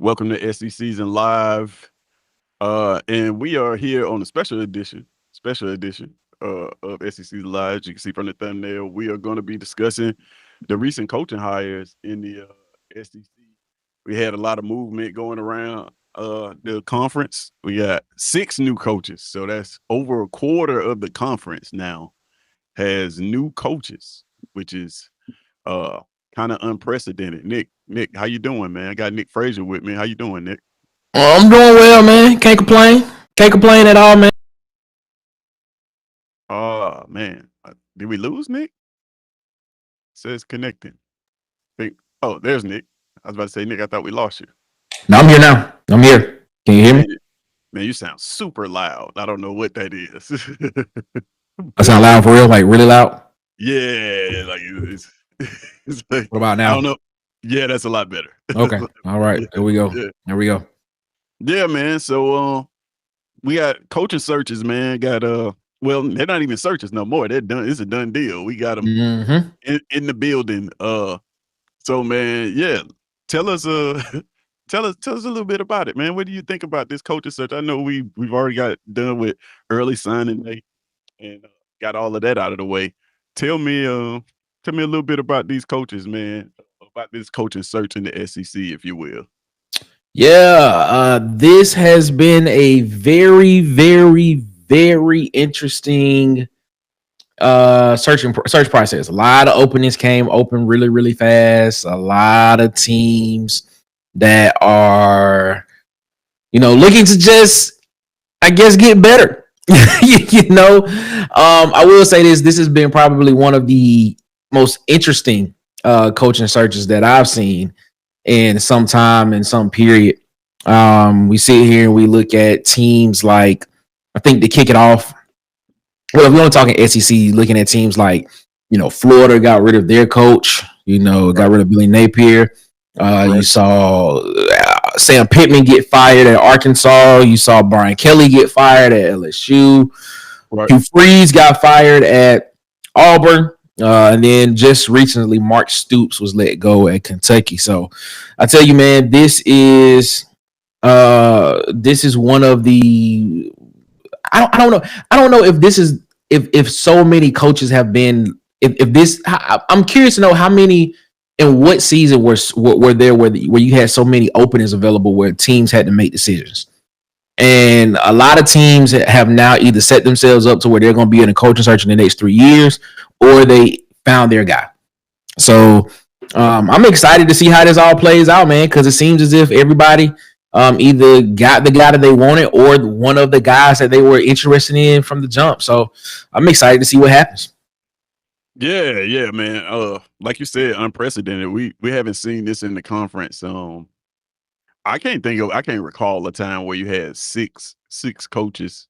Welcome to SECZN Live. And we are here on a special edition of SEC Live. As you can see from the thumbnail, we are going to be discussing the recent coaching hires in the SEC. We had a lot of movement going around the conference. We got 6 new coaches, so that's over a quarter of the conference now has new coaches, which is uh kind of unprecedented. Nick, how you doing, man? I got Nick Frazier with me. How you doing, Nick? I'm doing well, man. Can't complain. Can't complain at all, man. Oh man, did we lose Nick? Says connecting. Oh, there's Nick. I was about to say, Nick, I thought we lost you. No, I'm here now. I'm here. Can you hear me? Man, you sound super loud. I don't know what that is. I sound loud for real, like really loud. Yeah, like it's like, What about I don't now? know. Yeah, that's a lot better. Okay. All right. There we go. Yeah, There we go. yeah, man. So we got coaching searches, man. Got well, they're not even searches no more. They're done. It's a done deal. We got them Mm-hmm. in the building. So man, yeah. Tell us tell us a little bit about it, man. What do you think about this coaching search? I know we've already got done with early signing day and got all of that out of the way. Tell me tell me a little bit about these coaches, man. About this coaching search in the SEC, if you will. Yeah. This has been a very, very, very interesting search process. A lot of openings came open really, really fast. A lot of teams that are, looking to just, I guess, get better. I will say this has been probably one of the most interesting coaching searches that I've seen in some time, in some period. We sit here and we look at teams like, I think to kick it off, well, if we're only talking SEC, looking at teams like, Florida got rid of their coach, got rid of Billy Napier. You saw Sam Pittman get fired at Arkansas. You saw Brian Kelly get fired at LSU. Right. Hugh Freeze got fired at Auburn. And then just recently, Mark Stoops was let go at Kentucky. So I tell you, man, this is one of the I don't know. I don't know if this is if so many coaches have been if this. I'm curious to know how many in what season were there where you had so many openings available where teams had to make decisions. And a lot of teams have now either set themselves up to where they're going to be in a coaching search in the next 3 years, or they found their guy. So I'm excited to see how this all plays out, man, because it seems as if everybody either got the guy that they wanted or one of the guys that they were interested in from the jump. So I'm excited to see what happens. Yeah, man. Like you said, unprecedented. We haven't seen this in the conference. I can't recall a time where you had six coaches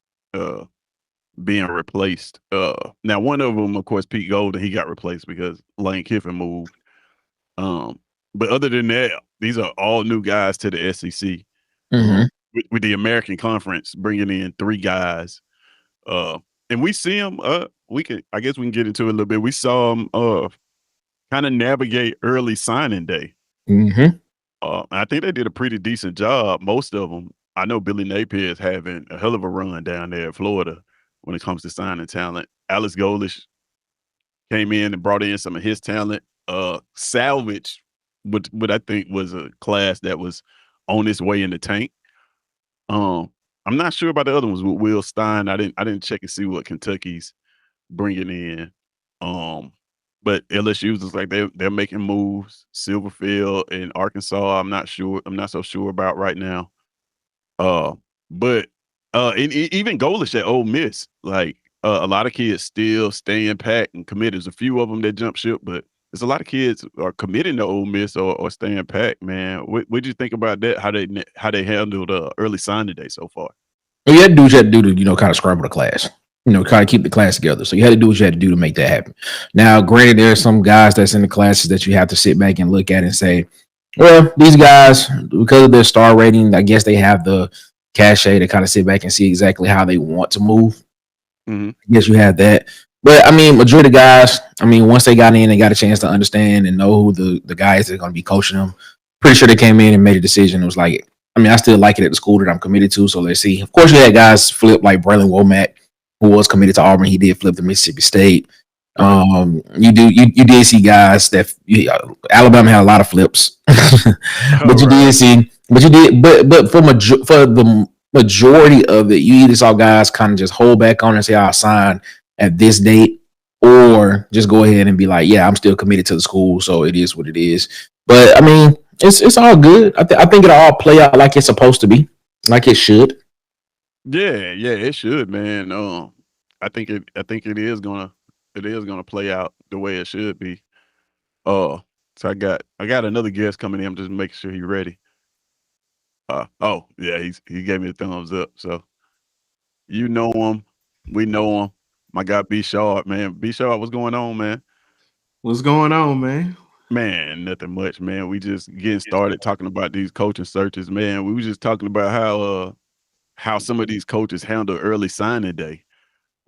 being replaced. Now one of them, of course, Pete Golden, he got replaced because Lane Kiffin moved. But other than that, these are all new guys to the SEC. Mm-hmm. With the American Conference bringing in 3 guys. And we see them. I guess we can get into it a little bit. We saw them kind of navigate early signing day. Mm-hmm. I think they did a pretty decent job. Most of them. I know Billy Napier is having a hell of a run down there in Florida when it comes to signing talent. Alex Golish came in and brought in some of his talent. Salvage, what I think was a class that was on its way in the tank. I'm not sure about the other ones with Will Stein. I didn't check and see what Kentucky's bringing in. But LSU's is like they're making moves. Silverfield and Arkansas, I'm not so sure about right now. But even Golish at Ole Miss, like a lot of kids still staying pat and committed. There's a few of them that jump ship, but there's a lot of kids are committing to Ole Miss or staying pat. Man, what'd you think about that? How they handled early signing day so far? Well, you had to do what you had to do to, kind of scramble the class, kind of keep the class together. So you had to do what you had to do to make that happen. Now, granted, there are some guys that's in the classes that you have to sit back and look at and say, well, these guys, because of their star rating, I guess they have the cachet to kind of sit back and see exactly how they want to move. Mm-hmm. I guess you have that. But, I mean, majority of guys, once they got in, they got a chance to understand and know who the guys that are going to be coaching them. pretty sure they came in and made a decision. It was like, I mean, I still like it at the school that I'm committed to. So let's see. Of course, you had guys flip like Braylon Womack, who was committed to Auburn. He did flip to Mississippi State. Right. You did see guys that Alabama had a lot of flips, All but you right. did see, but for the majority of it, you either saw guys kind of just hold back on and say I'll sign at this date, or just go ahead and be like, yeah, I'm still committed to the school, so it is what it is. But I mean, it's all good. I think it'll all play out like it's supposed to be, like it should. Yeah, yeah, it should, man. I think it is gonna play out the way it should be. Uh, so I got another guest coming in. I'm just making sure he's ready. Oh yeah, he gave me a thumbs up. So you know him, we know him. My guy B Sharp, man. B Sharp, what's going on, man? What's going on, man? Man, nothing much, man. We just getting started talking about these coaching searches, man. We was just talking about how some of these coaches handle early signing day.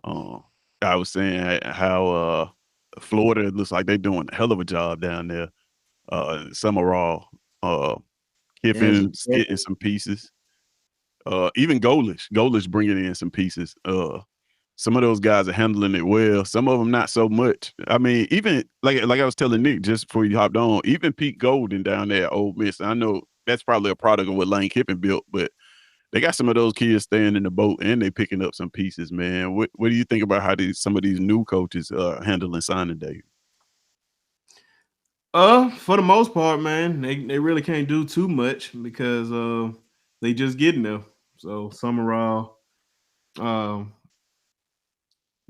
Um, I was saying how Florida looks like they're doing a hell of a job down there. Summerall, uh, As Kiffin's getting expected. some pieces. Even Golish bringing in some pieces. Some of those guys are handling it well. Some of them not so much. I mean, even like I was telling Nick just before you hopped on, even Pete Golden down there at Ole Miss. I know that's probably a product of what Lane Kiffin built, but they got some of those kids staying in the boat and they picking up some pieces, man. What do you think about how some of these new coaches handling signing day? For the most part, man, they really can't do too much because they just getting there. So Summerall um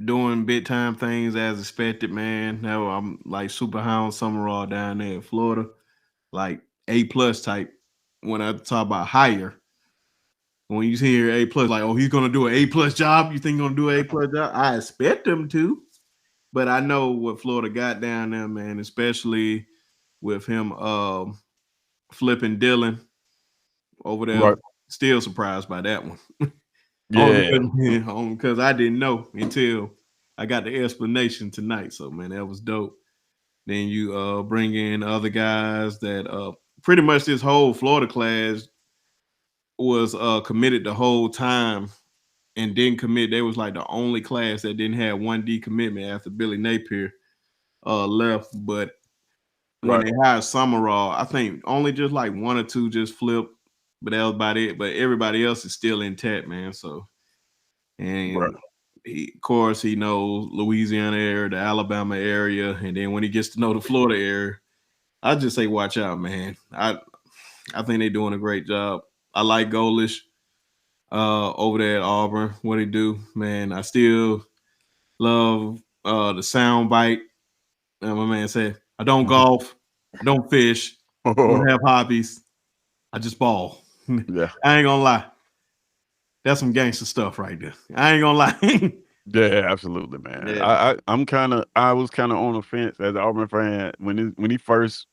doing big time things as expected, man. Now I'm like super high on Summerall down there in Florida, like A+ type. When I talk about higher, when you hear A+, like, oh, he's gonna do an A+ job. You think he's gonna do an A+ job? I expect him to, but I know what Florida got down there, man, especially with him flipping Dylan over there. Right. Still surprised by that one. Yeah. Only because I didn't know until I got the explanation tonight. So man, that was dope. Then you bring in other guys that pretty much this whole Florida class was committed the whole time and didn't commit. They was like the only class that didn't have one decommitment after Billy Napier left. But when Right. they hired Summerall, I think only just like one or two just flipped, but that was about it. But everybody else is still intact, man. So Right. and of course he knows Louisiana area, the Alabama area, and then when he gets to know the Florida area, I just say watch out, man. I think they're doing a great job. I like Golish over there at Auburn. What he do, man. I still love the sound bite. My man said, I don't golf, I don't fish, I don't have hobbies. I just ball. Yeah. I ain't gonna lie. That's some gangster stuff right there. I ain't gonna lie. Yeah, absolutely, man. Yeah. I was kind of on the fence as an Auburn fan when we first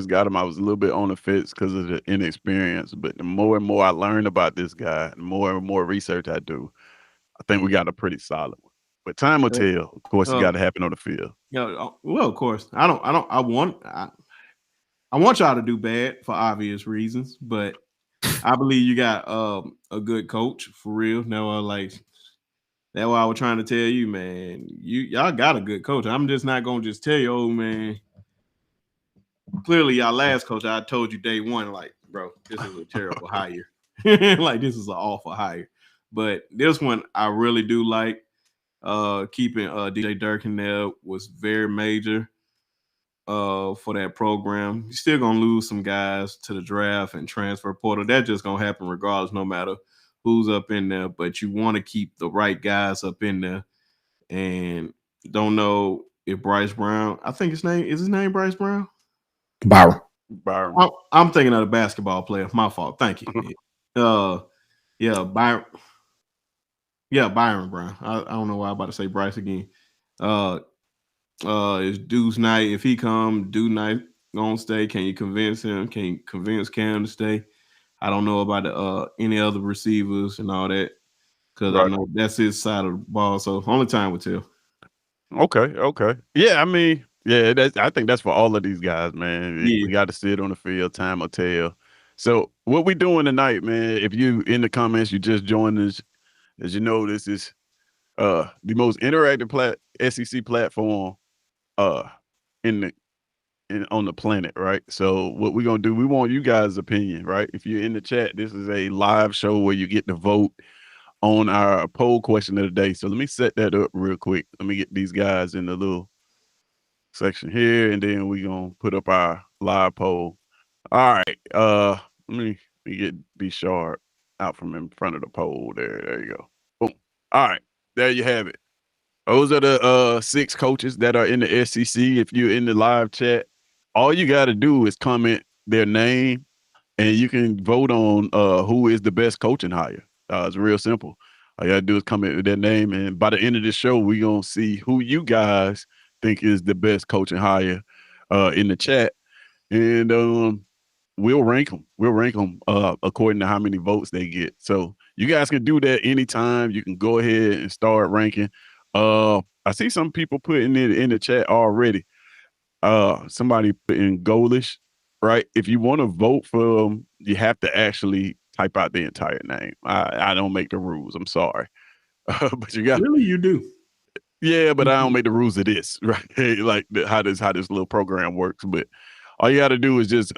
got him. I was a little bit on the fence because of the inexperience. But the more and more I learn about this guy, the more and more research I do, I think we got a pretty solid one. But time will tell. Of course, it Uh, got to happen on the field. well, of course. I want y'all to do bad for obvious reasons, but I believe you got a good coach for real. Now I like that's why I was trying to tell you, man. Y'all got a good coach. I'm just not gonna just tell you, oh man. Clearly, y'all last coach, I told you day one, like, bro, this is a terrible hire. Like this is an awful hire. But this one I really do like. Keeping DJ Durkin there was very major for that program. You're still gonna lose some guys to the draft and transfer portal. That's just gonna happen regardless, no matter who's up in there. But you want to keep the right guys up in there. And don't know if Bryce Brown. I think his name Bryce Brown. Byron. Byron. I'm thinking of the basketball player. My fault. Thank you. Uh, yeah, Byron. Yeah, Byron Brown. I don't know why I'm about to say Bryce again. Uh, it's Deuce Knight. If he come, Deuce Knight gonna stay. Can you convince him? Can you convince Cam to stay? I don't know about the any other receivers and all that because I Right. know that's his side of the ball. So only time will tell. Okay. Okay. Yeah. I mean, Yeah, I think that's for all of these guys, man. Yeah. We got to see it on the field. Time will tell. So what we doing tonight, man? If you in the comments, you just joined us. As you know, this is the most interactive SEC platform uh in the on the planet, right? So what we're gonna do, we want you guys' opinion, right? If you're in the chat, this is a live show where you get to vote on our poll question of the day. So let me set that up real quick. Let me get these guys in the little section here, and then we gonna put up our live poll. All right. Let me get B Sharp out from in front of the poll. There you go. Boom. All right. There you have it. Those are the 6 coaches that are in the SEC. If you're in the live chat, all you got to do is comment their name, and you can vote on who is the best coaching hire. It's real simple. All you got to do is comment with their name, and by the end of the show, we're going to see who you guys think is the best coaching hire in the chat, and we'll rank them. We'll rank them according to how many votes they get. So you guys can do that anytime. You can go ahead and start ranking. I see some people putting it in the chat already. Somebody put in goalish, right? If you want to vote for them, you have to actually type out the entire name. I don't make the rules. I'm sorry. But you got Really, you do. Yeah, but I don't make the rules of this, right? Like how this little program works. But all you got to do is just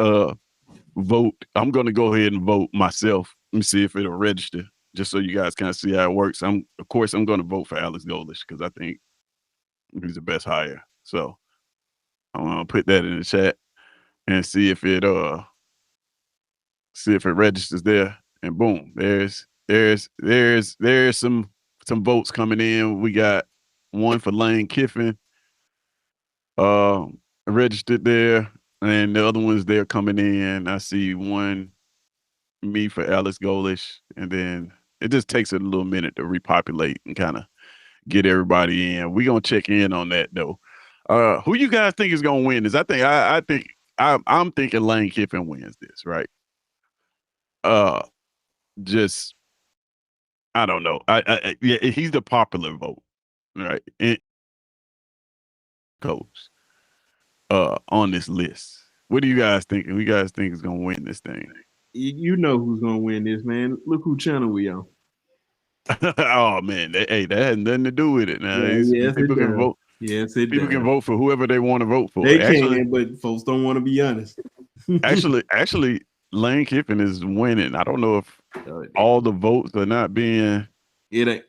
vote. I'm going to go ahead and vote myself. Let me see if it'll register, just so you guys kind of see how it works. Of course, I'm going to vote for Alex Golesh because I think he's the best hire. So I'm going to put that in the chat and see if it registers there. And boom, there's some votes coming in. We got one for Lane Kiffin registered there, and the other ones they're coming in. I see one me for Alex Golesh, and then it just takes a little minute to repopulate and kind of get everybody in. We're gonna check in on that though. Who you guys think is gonna win this? I'm thinking Lane Kiffin wins this, right? Just I don't know. Yeah, he's the popular vote, right? And coach on this list. What do you guys think? Who you guys think is gonna win this thing? You know who's gonna win this, man. Look who channel we on. Oh man, that has nothing to do with it. Now Yes, people can vote. Yes, it People does. can vote for whoever they want to vote for. They can, but folks don't want to be honest. actually, Lane Kiffin is winning. I don't know if all the votes are not being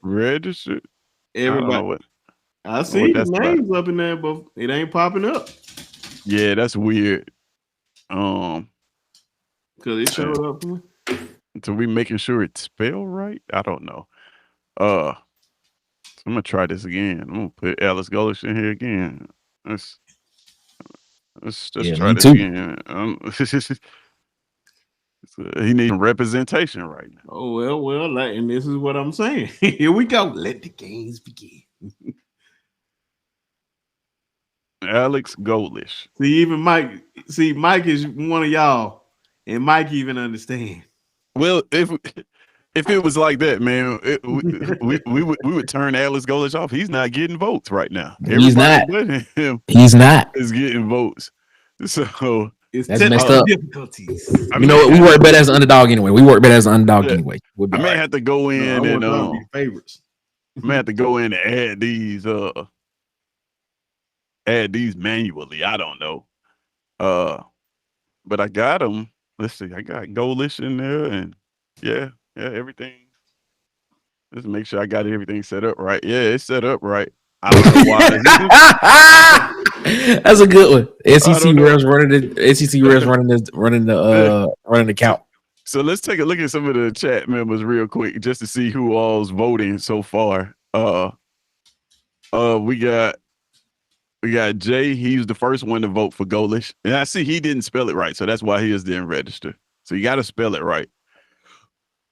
registered. Everybody. I don't know I see the names up in there, but it ain't popping up. Yeah, that's weird. Because it showed up. So we making sure it's spelled right? I don't know. So I'm gonna try this again. I'm gonna put Alex Golesh in here again. Let's try this again. He needs representation right now. Oh well, and this is what I'm saying. Here we go. Let the games begin. Alex Golesh. See, even Mike. See, Mike is one of y'all, and Mike even understand. Well, if it was like that, man, we would turn Alex Golesh off. He's not getting votes right now. He's not. But him He's not. Is getting votes. So that's messed up. Difficulties. You know what? We work better as an underdog anyway. Anyway. I may have to go in and favorites. I may have to go in and add these manually. I don't know. But I got them. Let's see. I got Golesh in there, and yeah, everything. Let's make sure I got everything set up right. Yeah, it's set up right. I don't know why. That's a good one. SEC refs running the count. So let's take a look at some of the chat members real quick, just to see who all's voting so far. We got Jay. He was the first one to vote for Golesh, and I see he didn't spell it right, so that's why his didn't register. So you got to spell it right.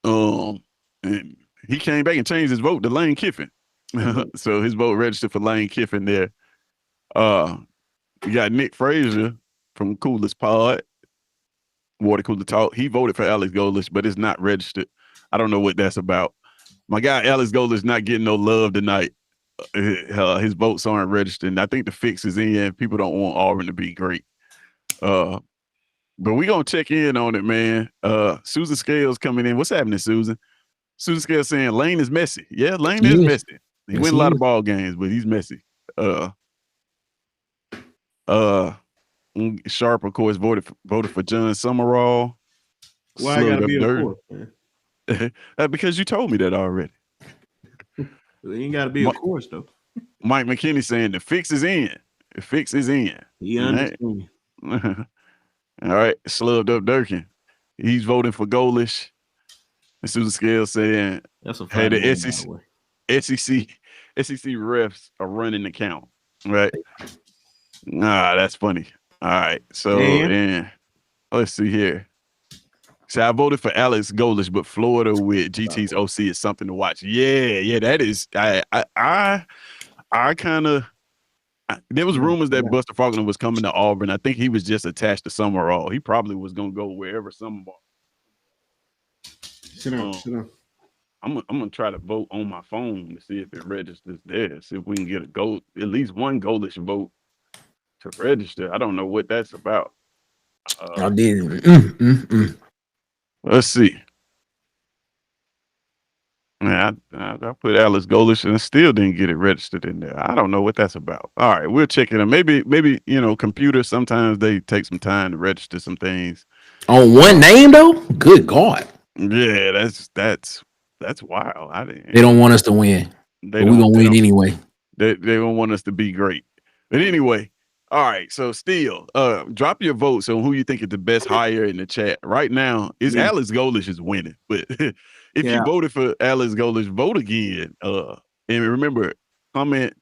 And he came back and changed his vote to Lane Kiffin. So his vote registered for Lane Kiffin there. You got Nick Frazier from Coolest Pod, Water Cooler Talk. He voted for Alex Golesh, but it's not registered. I don't know what that's about. My guy Alex Golesh not getting no love tonight. his votes aren't registered. And I think the fix is in. People don't want Auburn to be great. But we gonna check in on it, man. Susan Scales coming in. What's happening, Susan? Susan Scales saying Lane is messy. Yeah, Lane is messy. He win a lot of ball games, but he's messy. Sharp, of course, voted for John Summerall. Why I gotta be a course, man? Because you told me that already. It ain't gotta be a course though. Mike McKinney saying the fix is in. The fix is in. He understands. All right, slubbed up Durkin. He's voting for Golish. And Susan Scales saying, that's a hey, the SEC refs are running the count, right? Nah, that's funny. All right, so and let's see here. So I voted for Alex Golish, but Florida with GT's OC is something to watch. Yeah, that is. I kind of. There was rumors that Buster Faulkner was coming to Auburn. I think he was just attached to Summerall. He probably was gonna go wherever Summerall. Sit down. I'm gonna try to vote on my phone to see if it registers there. See if we can get at least one Golish vote to register. I don't know what that's about. I did. Let's see. Yeah, I put Alex Golish and still didn't get it registered in there. I don't know what that's about. All right, we'll check it out. Maybe computers sometimes they take some time to register some things. On one name though? Good God. Yeah, that's wild. They don't want us to win. We're gonna win anyway. They don't want us to be great. But anyway, all right. So still, drop your votes on who you think is the best hire in the chat. Right now, Alex Golish is winning. But if you voted for Alex Golish, vote again. And remember, comment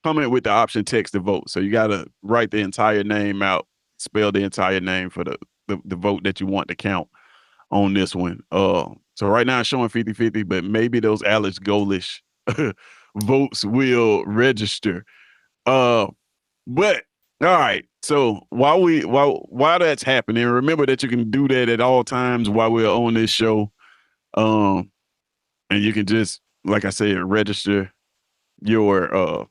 with the option text to vote. So you gotta write the entire name out, spell the entire name for the vote that you want to count on this one. So right now it's showing 50-50, but maybe those Alex Golish votes will register. But all right. So while that's happening, remember that you can do that at all times while we're on this show. And you can just, like I said, register your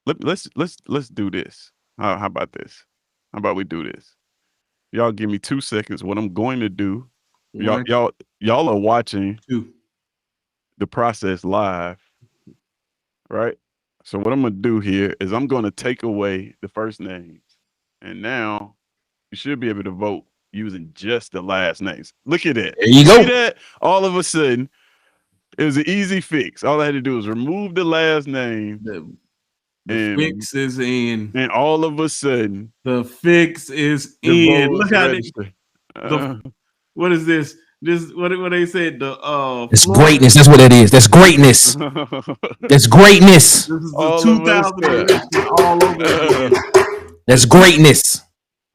let's do this. How about this? How about we do this? Y'all give me 2 seconds. What I'm going to do, y'all are watching the process live, right? So what I'm gonna do here is I'm gonna take away the first names, and now you should be able to vote using just the last names. Look at that. There you go. See that? All of a sudden, it was an easy fix. All I had to do was remove the last name. The fix is in. And all of a sudden, the fix is in. Look how what is this? This what they said. It's greatness. That's what it is. That's greatness. That's greatness. This is the 2000 all over. That's greatness.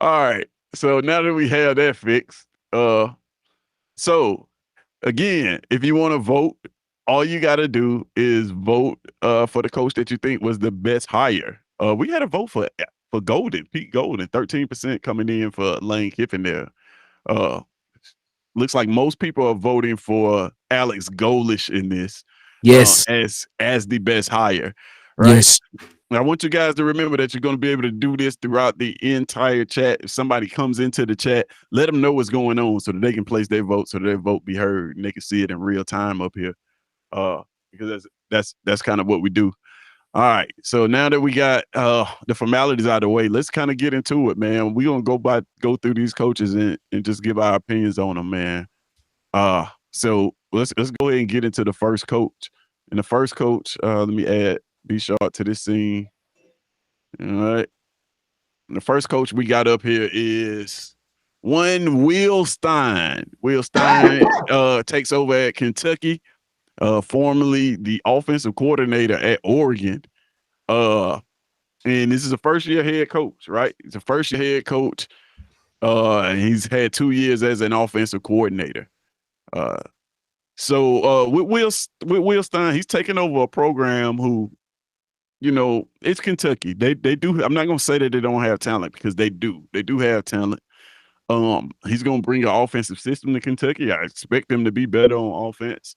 All right. So now that we have that fixed, so again, if you want to vote, all you got to do is vote for the coach that you think was the best hire. We had a vote for Golden, Pete Golden, 13% coming in for Lane Kiffin there. Looks like most people are voting for Alex Golish in this. Yes. As the best hire. Right. Yes. I want you guys to remember that you're going to be able to do this throughout the entire chat. If somebody comes into the chat, let them know what's going on so that they can place their vote, so their vote be heard and they can see it in real time up here. Because that's kind of what we do. All right. So now that we got the formalities out of the way, let's kind of get into it, man. We're gonna go through these coaches and just give our opinions on them, man. So let's go ahead and get into the first coach. And the first coach, let me add B Sharp to this scene. All right. And the first coach we got up here is one Will Stein. Will Stein takes over at Kentucky. Formerly the offensive coordinator at Oregon. And this is a first-year head coach, right? He's a first-year head coach. And he's had 2 years as an offensive coordinator. So with Will Stein, he's taking over a program who, it's Kentucky. They do. I'm not gonna say that they don't have talent, because they do. They do have talent. He's gonna bring an offensive system to Kentucky. I expect them to be better on offense.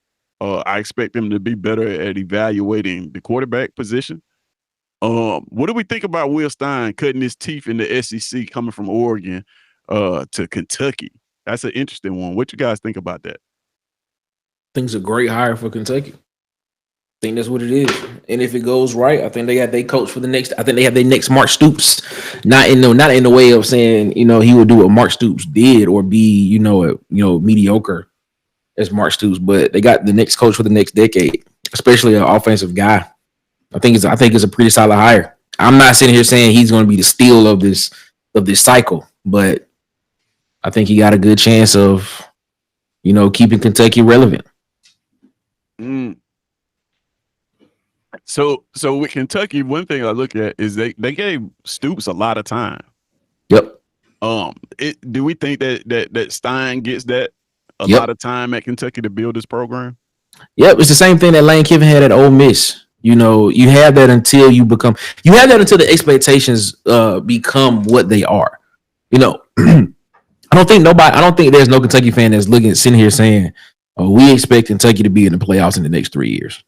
I expect them to be better at evaluating the quarterback position. What do we think about Will Stein cutting his teeth in the SEC coming from Oregon to Kentucky? That's an interesting one. What you guys think about that? I think it's a great hire for Kentucky. I think that's what it is. And if it goes right, I think they got their coach for the next. I think they have their next Mark Stoops. Not in the way of saying he would do what Mark Stoops did or be mediocre as Mark Stoops, but they got the next coach for the next decade, especially an offensive guy. I think it's a pretty solid hire. I'm not sitting here saying he's going to be the steal of this cycle, but I think he got a good chance of keeping Kentucky relevant. Mm. So with Kentucky, one thing I look at is they gave Stoops a lot of time. Yep. Do we think that Stein gets that a Yep. lot of time at Kentucky to build this program? Yep, it's the same thing that Lane Kiffin had at Ole Miss. You have that until the expectations become what they are. I don't think there's no Kentucky fan that's sitting here saying, "Oh, we expect Kentucky to be in the playoffs in the next 3 years."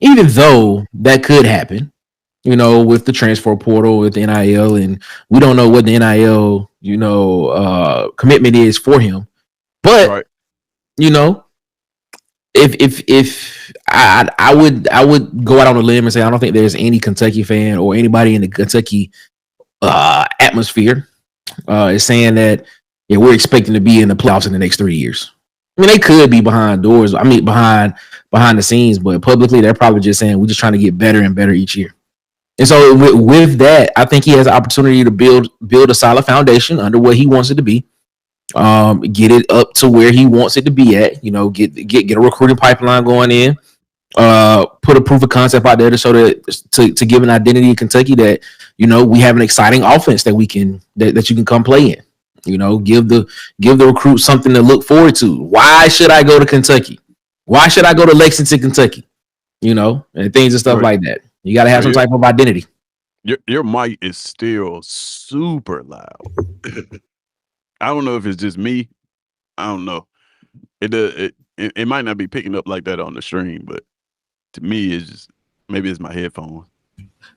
Even though that could happen, with the transfer portal, with the NIL, and we don't know what the NIL, commitment is for him. But Right. if I would go out on a limb and say I don't think there's any Kentucky fan or anybody in the Kentucky atmosphere is saying that we're expecting to be in the playoffs in the next 3 years. I mean, they could be behind doors. I mean, behind the scenes, but publicly, they're probably just saying we're just trying to get better and better each year. And so with that, I think he has an opportunity to build a solid foundation under what he wants it to be. Get it up to where he wants it to be at. Get a recruiting pipeline going in. Put a proof of concept out there to show to give an identity in Kentucky that we have an exciting offense that you can come play in. Give the recruit something to look forward to. Why should I go to Kentucky? Why should I go to Lexington, Kentucky? And things and stuff Right. like that. You got to have some type of identity. Your mic is still super loud. I don't know if it's just me. I don't know. It might not be picking up like that on the stream, but to me, it's just maybe it's my headphones.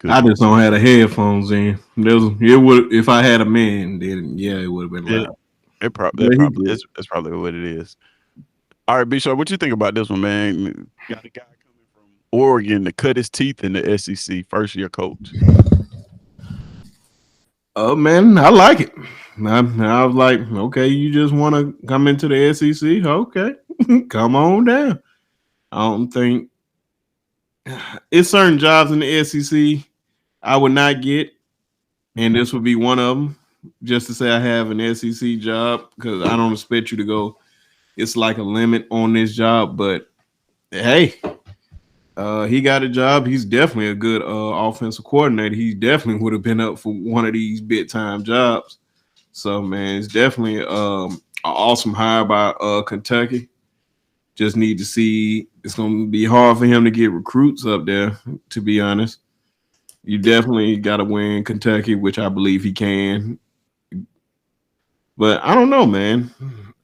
I just don't have the headphones in. It would if I had a man, then it would have been loud. That's probably what it is. All right, B-Sharp, what you think about this one, man? Got a guy coming from Oregon to cut his teeth in the SEC, first year coach. Oh man, I like it. I was like, okay, you just want to come into the SEC? Okay, come on down. I don't think it's certain jobs in the SEC I would not get, and this would be one of them. Just to say I have an SEC job, because I don't expect you to go. It's like a limit on this job, but hey, he got a job. He's definitely a good offensive coordinator. He definitely would have been up for one of these big time jobs. So man, it's definitely an awesome hire by Kentucky. Just need to see. It's going to be hard for him to get recruits up there, to be honest. You definitely got to win Kentucky, which I believe he can. But I don't know, man.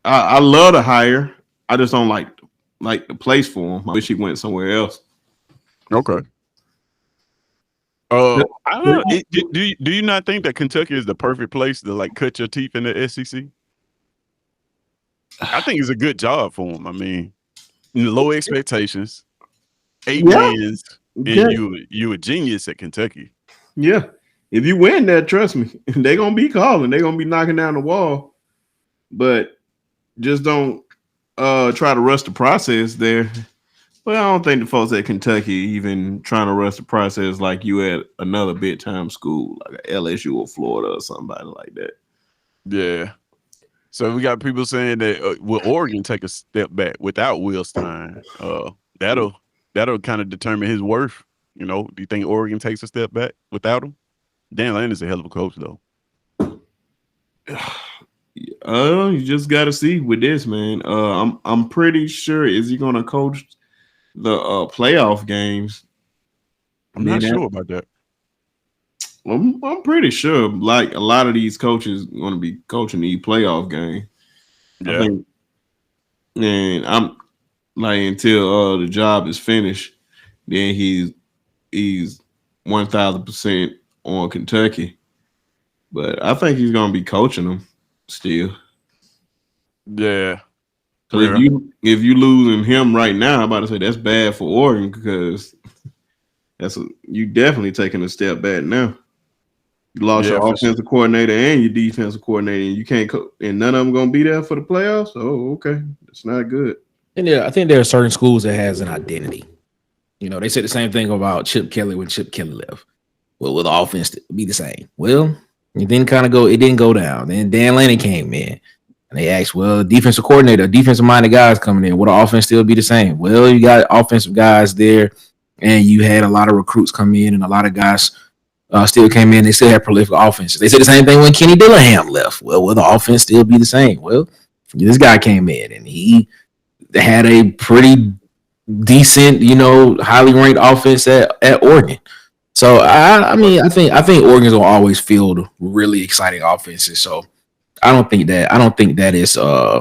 I love the hire. I just don't like the place for him. I wish he went somewhere else. Okay. I don't know. Do you not think that Kentucky is the perfect place to like cut your teeth in the SEC? I think it's a good job for him. I mean, low expectations, 8 wins, and you a genius at Kentucky. Yeah. If you win that, trust me, they're gonna be calling. They're gonna be knocking down the wall. But just don't try to rush the process there. But I don't think the folks at Kentucky even trying to rush the process like you at another big time school, like a LSU or Florida or somebody like that. Yeah. So we got people saying that will Oregon take a step back without Will Stein? That'll kind of determine his worth. Do you think Oregon takes a step back without him? Dan Lanning is a hell of a coach, though. You just got to see with this, man. I'm pretty sure is he going to coach the playoff games? I'm not sure about that. I'm pretty sure, like a lot of these coaches going to be coaching the playoff game. Yeah. And I'm like until the job is finished, then he's 1000% on Kentucky. But I think he's gonna be coaching them still. Yeah. Because Yeah. if you losing him right now, I'm about to say that's bad for Oregon because you definitely taking a step back now. You lost Yeah, your for sure. offensive coordinator and your defensive coordinator, and you can't and none of them gonna be there for the playoffs. Oh, okay, that's not good. And yeah, I think there are certain schools that has an identity. You know, they said the same thing about Chip Kelly when Chip Kelly left. Well, will the offense be the same? Well, it didn't it didn't go down. Then Dan Lanning came in. And they asked, well, defensive coordinator, defensive minded guys coming in, will the offense still be the same? Well, you got offensive guys there, and you had a lot of recruits come in, and a lot of guys still came in. They still had prolific offenses. They said the same thing when Kenny Dillingham left. Well, will the offense still be the same? Well, this guy came in, and he had a pretty decent, highly ranked offense at Oregon. So I mean, I think Oregon's gonna always field really exciting offenses. So I don't think that is I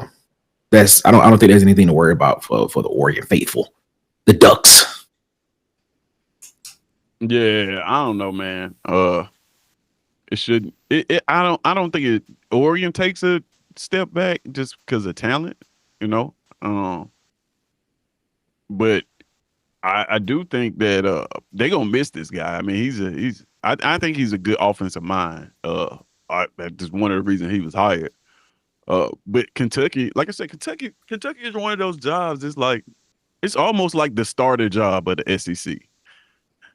don't think there's anything to worry about for the Oregon faithful, the Ducks. Yeah, I don't know, man. It should. I don't think Oregon takes a step back just because of talent, you know. But I do think that they're gonna miss this guy. I mean, I think he's a good offensive mind. That's just one of the reasons he was hired. But Kentucky, like I said, Kentucky is one of those jobs. It's almost like the starter job of the SEC.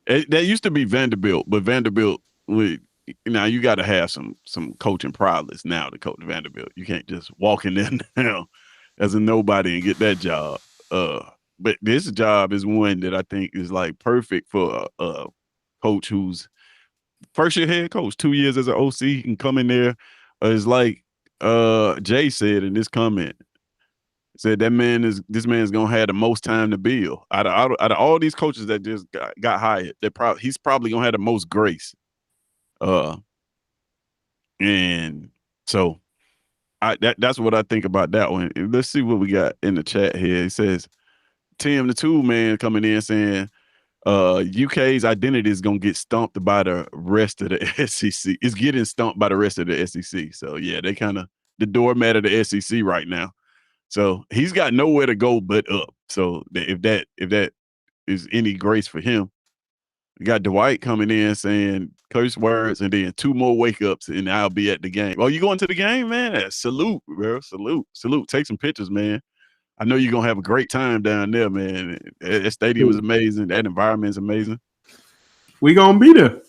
That used to be Vanderbilt, but Vanderbilt now you got to have some coaching prowess now to coach Vanderbilt. You can't just walk in there now as a nobody and get that job. But this job is one that I think is like perfect for a coach who's first year head coach, 2 years as an OC. He can come in there. It's like Jay said in this comment. Said this man is gonna have the most time to build out of all these coaches that just got hired. He's probably gonna have the most grace. And so that's what I think about that one. Let's see what we got in the chat here. It says Tim the Tool Man coming in saying UK's identity is gonna get stumped by the rest of the SEC. It's getting stumped by the rest of the SEC. So yeah, they kind of the doormat of the SEC right now. So he's got nowhere to go but up. So if that is any grace for him, we got Dwight coming in saying curse words and then 2 more wake ups and I'll be at the game. Oh, you going to the game, man? Salute, bro. Salute. Take some pictures, man. I know you're gonna have a great time down there, man. That stadium is amazing. That environment is amazing. We gonna be there.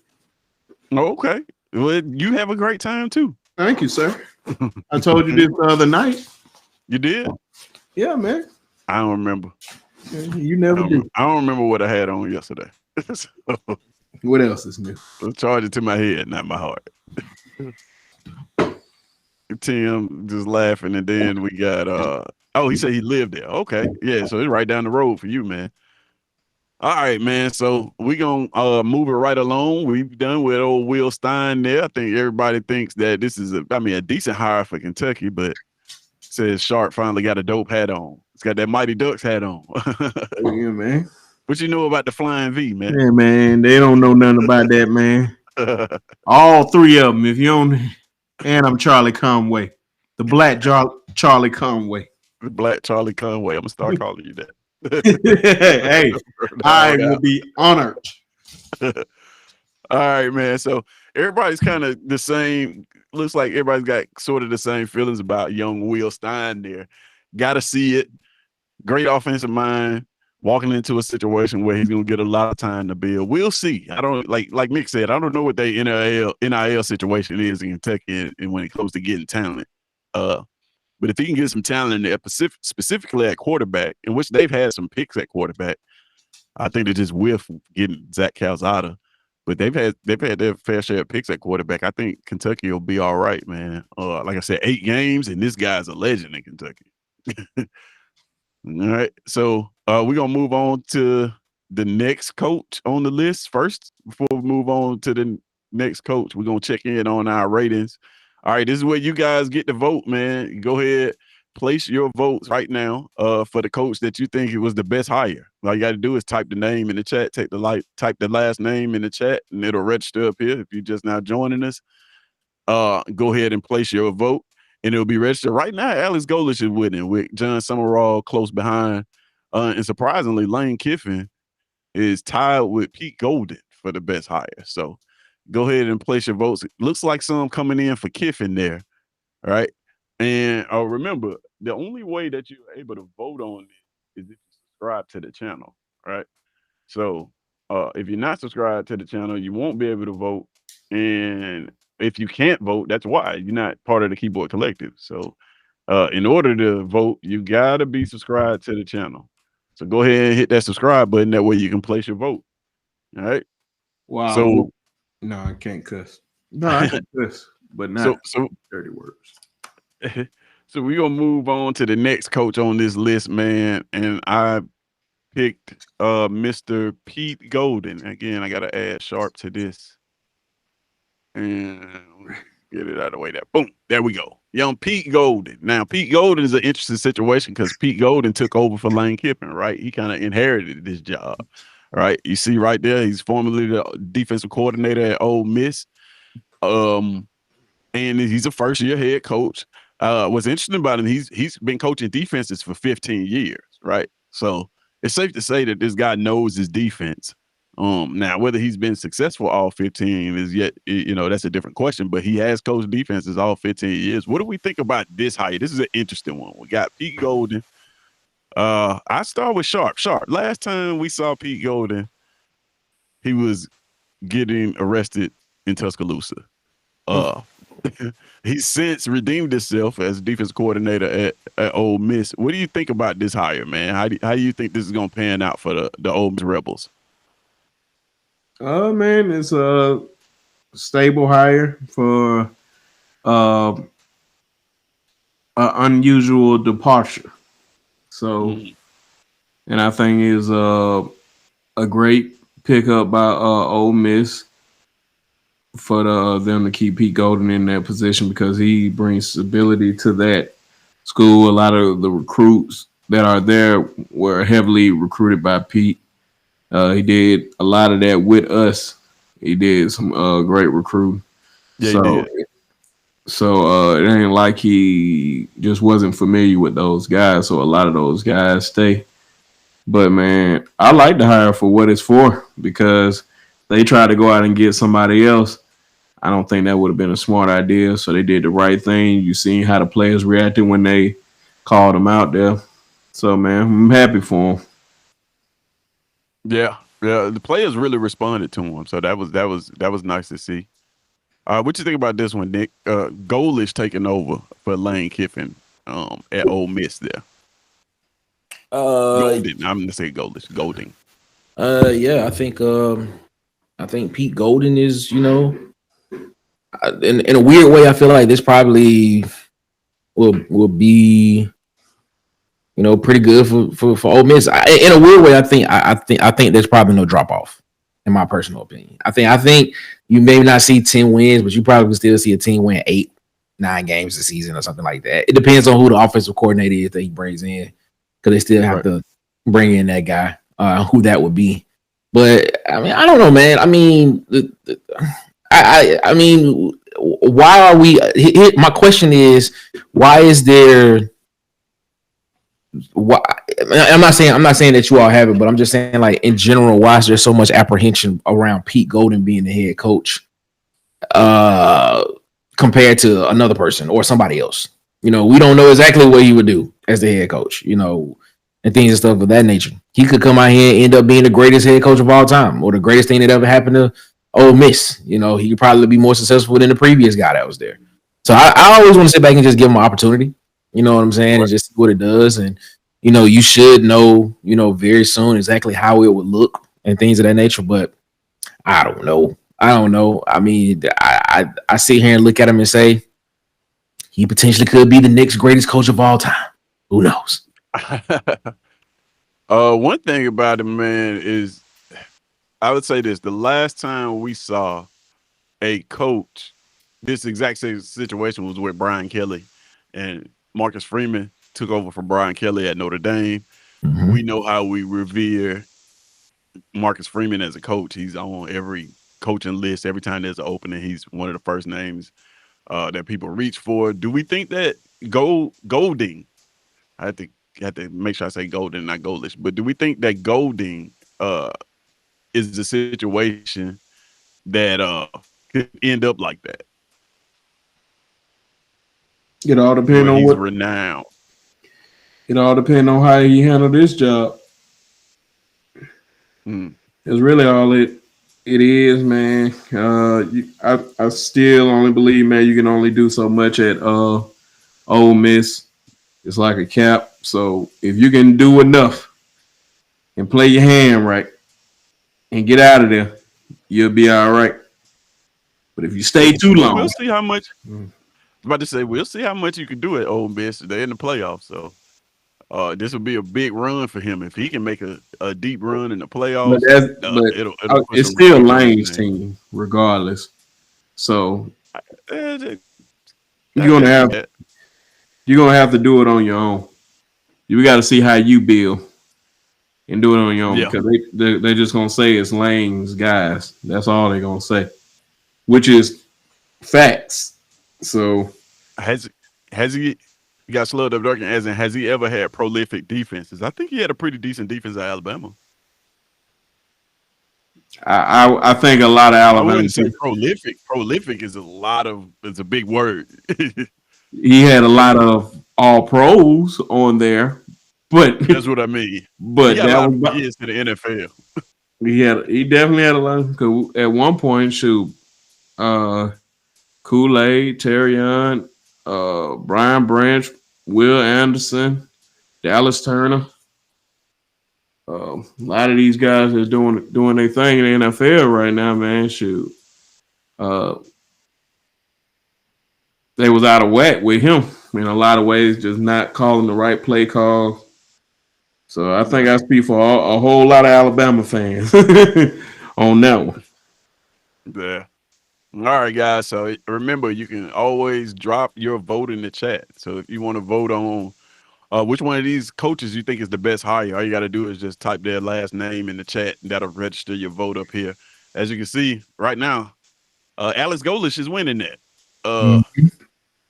Oh, okay. Well, you have a great time too. Thank you, sir. I told you this the other night. You did? Yeah, man. I don't remember. You never do. I don't remember what I had on yesterday. So, what else is new? I'll charge it to my head, not my heart. Tim just laughing, and then we got he said he lived there. Okay, yeah, so it's right down the road for you, man. All right, man. So we gonna move it right along. We've done with old Will Stein there. I think everybody thinks that this is a decent hire for Kentucky, but says Sharp finally got a dope hat on. It's got that Mighty Ducks hat on. Yeah, man. What you know about the Flying V, man? Yeah, man. They don't know nothing about that, man. All 3 of them. If you don't, and I'm Charlie Conway, the Black Charlie Conway. The Black Charlie Conway. I'm gonna start calling you that. Hey, I will be honored. All right, man. So everybody's kind of the same. Looks like everybody's got sort of the same feelings about young Will Stein there. Got to see it. Great offensive mind. Walking into a situation where he's going to get a lot of time to build. We'll see. I don't like Nick said, I don't know what their NIL situation is in Kentucky and when it comes to getting talent. But if he can get some talent in there, specifically at quarterback, in which they've had some picks at quarterback, I think they just whiff getting Zach Calzada. But they've had their fair share of picks at quarterback. I think Kentucky will be all right, man. Like I said, 8 games, and this guy's a legend in Kentucky. All right, so we're gonna move on to the next coach on the list first. Before we move on to the next coach, we're gonna check in on our ratings. All right, this is where you guys get to vote, man. Go ahead, place your votes right now for the coach that you think it was the best hire. All you got to do is type the name in the chat, type the last name in the chat, and it'll register up here. If you're just now joining us, go ahead and place your vote, and it'll be registered. Right now, Alex Golish is winning with John Summerall close behind. And surprisingly, Lane Kiffin is tied with Pete Golden for the best hire. So go ahead and place your votes. It looks like some coming in for Kiffin there. All right. And remember, the only way that you're able to vote on it is if you subscribe to the channel. Right. So if you're not subscribed to the channel, you won't be able to vote. And if you can't vote, that's why you're not part of the Keyboard Collective. So in order to vote, you gotta be subscribed to the channel. So go ahead and hit that subscribe button. That way you can place your vote. All right. Wow. So no, I can't cuss. No, I can cuss, but not so dirty words. so we're gonna move on to the next coach on this list, man. And I picked Mr. Pete Golden. Again, I gotta add Sharp to this. And get it out of the way there. Boom. There we go. Young Pete Golden. Now, Pete Golden is an interesting situation because Pete Golden took over for Lane Kiffin, right? He kind of inherited this job, right? You see right there, he's formerly the defensive coordinator at Ole Miss. And he's a first-year head coach. What's interesting about him, he's been coaching defenses for 15 years, right? So it's safe to say that this guy knows his defense. Now, whether he's been successful all 15 is yet, that's a different question, but he has coached defenses all 15 years. What do we think about this hire? This is an interesting one. We got Pete Golden. I start with Sharp. Sharp, last time we saw Pete Golden, he was getting arrested in Tuscaloosa. He's since redeemed himself as defense coordinator at Ole Miss. What do you think about this hire, man? How do you think this is going to pan out for the Ole Miss Rebels? Man, it's a stable hire for an unusual departure. So, and I think is a great pickup by Ole Miss for them to keep Pete Golden in that position because he brings stability to that school. A lot of the recruits that are there were heavily recruited by Pete. He did a lot of that with us. He did some great recruiting. Yeah, so it ain't like he just wasn't familiar with those guys. So a lot of those guys stay. But man, I like the hire for what it's for because they tried to go out and get somebody else. I don't think that would have been a smart idea. So they did the right thing. You seen how the players reacted when they called him out there. So man, I'm happy for him. Yeah, the players really responded to him, so that was nice to see. What you think about this one, Nick? Golish taking over for Lane Kiffin at Ole Miss there. Golden. I'm gonna say Golish. Golden. Yeah, I think Pete Golden is, in a weird way, I feel like this probably will be, pretty good for Ole Miss. In a weird way, I think there's probably no drop off, in my personal opinion. I think you may not see 10 wins, but you probably can still see a team win 8-9 games this season or something like that. It depends on who the offensive coordinator is that he brings in, because they still have to bring in that guy, who that would be. But I mean, I don't know, man. I mean, I mean, why are we? My question is, why is there? Why, I'm not saying that you all have it, but I'm just saying, like, in general, why is there so much apprehension around Pete Golden being the head coach compared to another person or somebody else? We don't know exactly what he would do as the head coach, and things and stuff of that nature. He could come out here and end up being the greatest head coach of all time or the greatest thing that ever happened to Ole Miss. He could probably be more successful than the previous guy that was there. So I always want to sit back and just give him an opportunity. You know what I'm saying? And just see what it does. And, you should know, very soon exactly how it would look and things of that nature. But I don't know. I mean, I sit here and look at him and say, he potentially could be the next greatest coach of all time. Who knows? One thing about him, man, is I would say this. The last time we saw a coach, this exact same situation was with Brian Kelly and Marcus Freeman. took over from Brian Kelly at Notre Dame. Mhm. We know how we revere Marcus Freeman as a coach. He's on every coaching list. Every time there's an opening, he's one of the first names that people reach for. Do we think that Golding? I have to make sure I say Golden, not Goldish. But do we think that Golding is a situation that could end up like that, It all depends where on he's what. renowned? It all depends on how you handle this job. Mm. It's really all it is, man. I still only believe, man, you can only do so much at Ole Miss. It's like a cap. So if you can do enough and play your hand right and get out of there, you'll be all right. But if you stay too Well, we'll long, see how much. I'm about to say we'll see how much you can do at Ole Miss. They're in the playoffs, so this will be a big run for him if he can make a deep run in the but playoffs. that's but It'll put it's some still respect on his Lane's name. team, regardless. So Eh, you're I gonna can see have that. you're gonna have to do it on your own. You got to see how you build and do it on your own Yeah. because they're just gonna say it's Lane's guys. That's all they're gonna say, which is facts. So Has he got slowed up dark as in has he ever had prolific defenses? I think he had a pretty decent defense at Alabama. I think a lot of I Alabama wouldn't say prolific. Prolific is a big word. he had a lot of all pros on there, but That's what I mean. He but got a that lot of was years to the NFL. he definitely had a lot because at one point shoot uh Kool-Aid, Terrion, Brian Branch, Will Anderson, Dallas Turner. A lot of these guys is doing their thing in the NFL right now, man. Shoot, uh, they was out of whack with him in a lot of ways, just not calling the right play call. So I think Yeah. I speak for a whole lot of Alabama fans on that one. Yeah. All right, guys. So remember, you can always drop your vote in the chat. So if you want to vote on which one of these coaches you think is the best hire, all you got to do is just type their last name in the chat. And that'll register your vote up here. As you can see right now, Alex Golish is winning that. Mhm.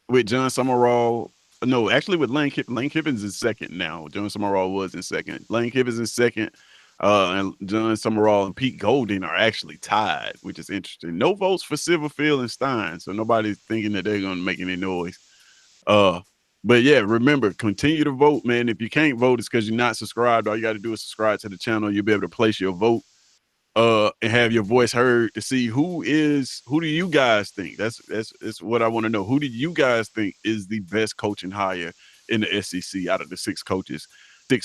With John Summerall. No, actually with Lane Kiffins is second now. John Summerall was in second. Lane Kiffins is second. And John Summerall and Pete Golding are actually tied, which is interesting. No votes for Silverfield and Stein, so nobody's thinking that they're going to make any noise. Uh, but yeah, remember, continue to vote, man. If you can't vote, it's because you're not subscribed. All you got to do is subscribe to the channel. You'll be able to place your vote and have your voice heard to see who do you guys think? That's what I want to know. Who do you guys think is the best coaching hire in the SEC out of the six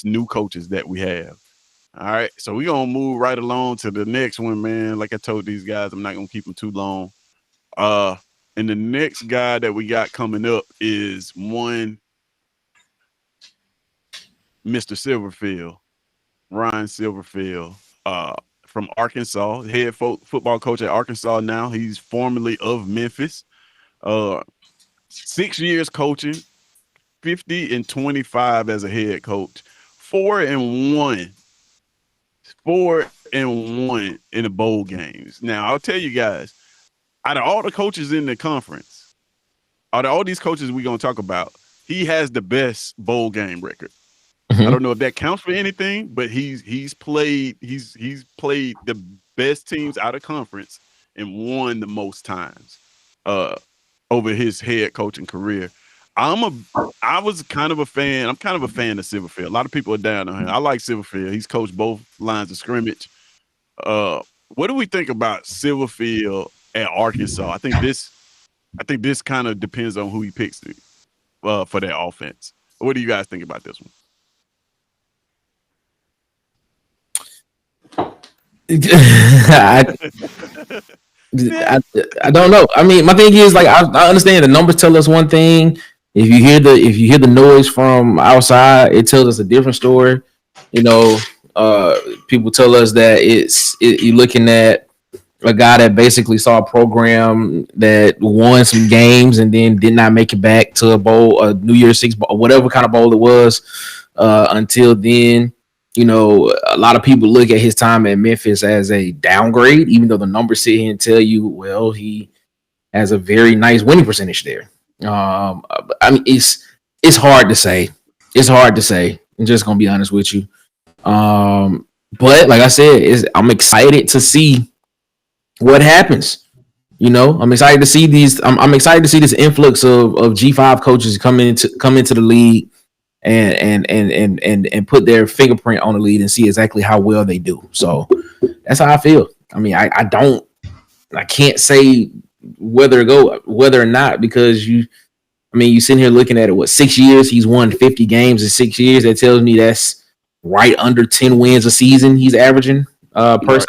new coaches that we have? All right, so we're gonna move right along to the next one, man. Like I told these guys, I'm not gonna keep them too long. Uh and the next guy that we got coming up is one Mr. Silverfield, Ryan Silverfield. From Arkansas, head football coach at Arkansas now. He's formerly of Memphis. 6 years coaching, 50-25 as a head coach, 4-1, 4-1 in the bowl games. Now I'll tell you guys, out of all the coaches in the conference, out of all these coaches we're gonna talk about, he has the best bowl game record. I don't know if that counts for anything, but he's played the best teams out of conference and won the most times over his head coaching career. I was kind of a fan. I'm kind of a fan of Silverfield. A lot of people are down on him. I like Silverfield. He's coached both lines of scrimmage. What do we think about Silverfield at Arkansas? I think this kind of depends on who he picks for that offense. What do you guys think about this one? I, I, I don't know. I mean, my thing is like I understand the numbers tell us one thing. If you hear the noise from outside, it tells us a different story. You know, people tell us that you're looking at a guy that basically saw a program that won some games and then did not make it back to a bowl, a New Year's Six bowl, whatever kind of bowl it was. Until then, you know, a lot of people look at his time at Memphis as a downgrade, even though the numbers sit here and tell you, well, he has a very nice winning percentage there. I mean, it's hard to say. It's hard to say. I'm just gonna be honest with you. But like I said, I'm excited to see what happens. You know, I'm excited to see these. I'm excited to see this influx of G5 coaches come into the league and put their fingerprint on the league and see exactly how well they do. So that's how I feel. I mean, I can't say whether or not, because you sitting here looking at it. What, 6 years? He's won 50 games in 6 years. That tells me that's right under 10 wins a season he's averaging per se.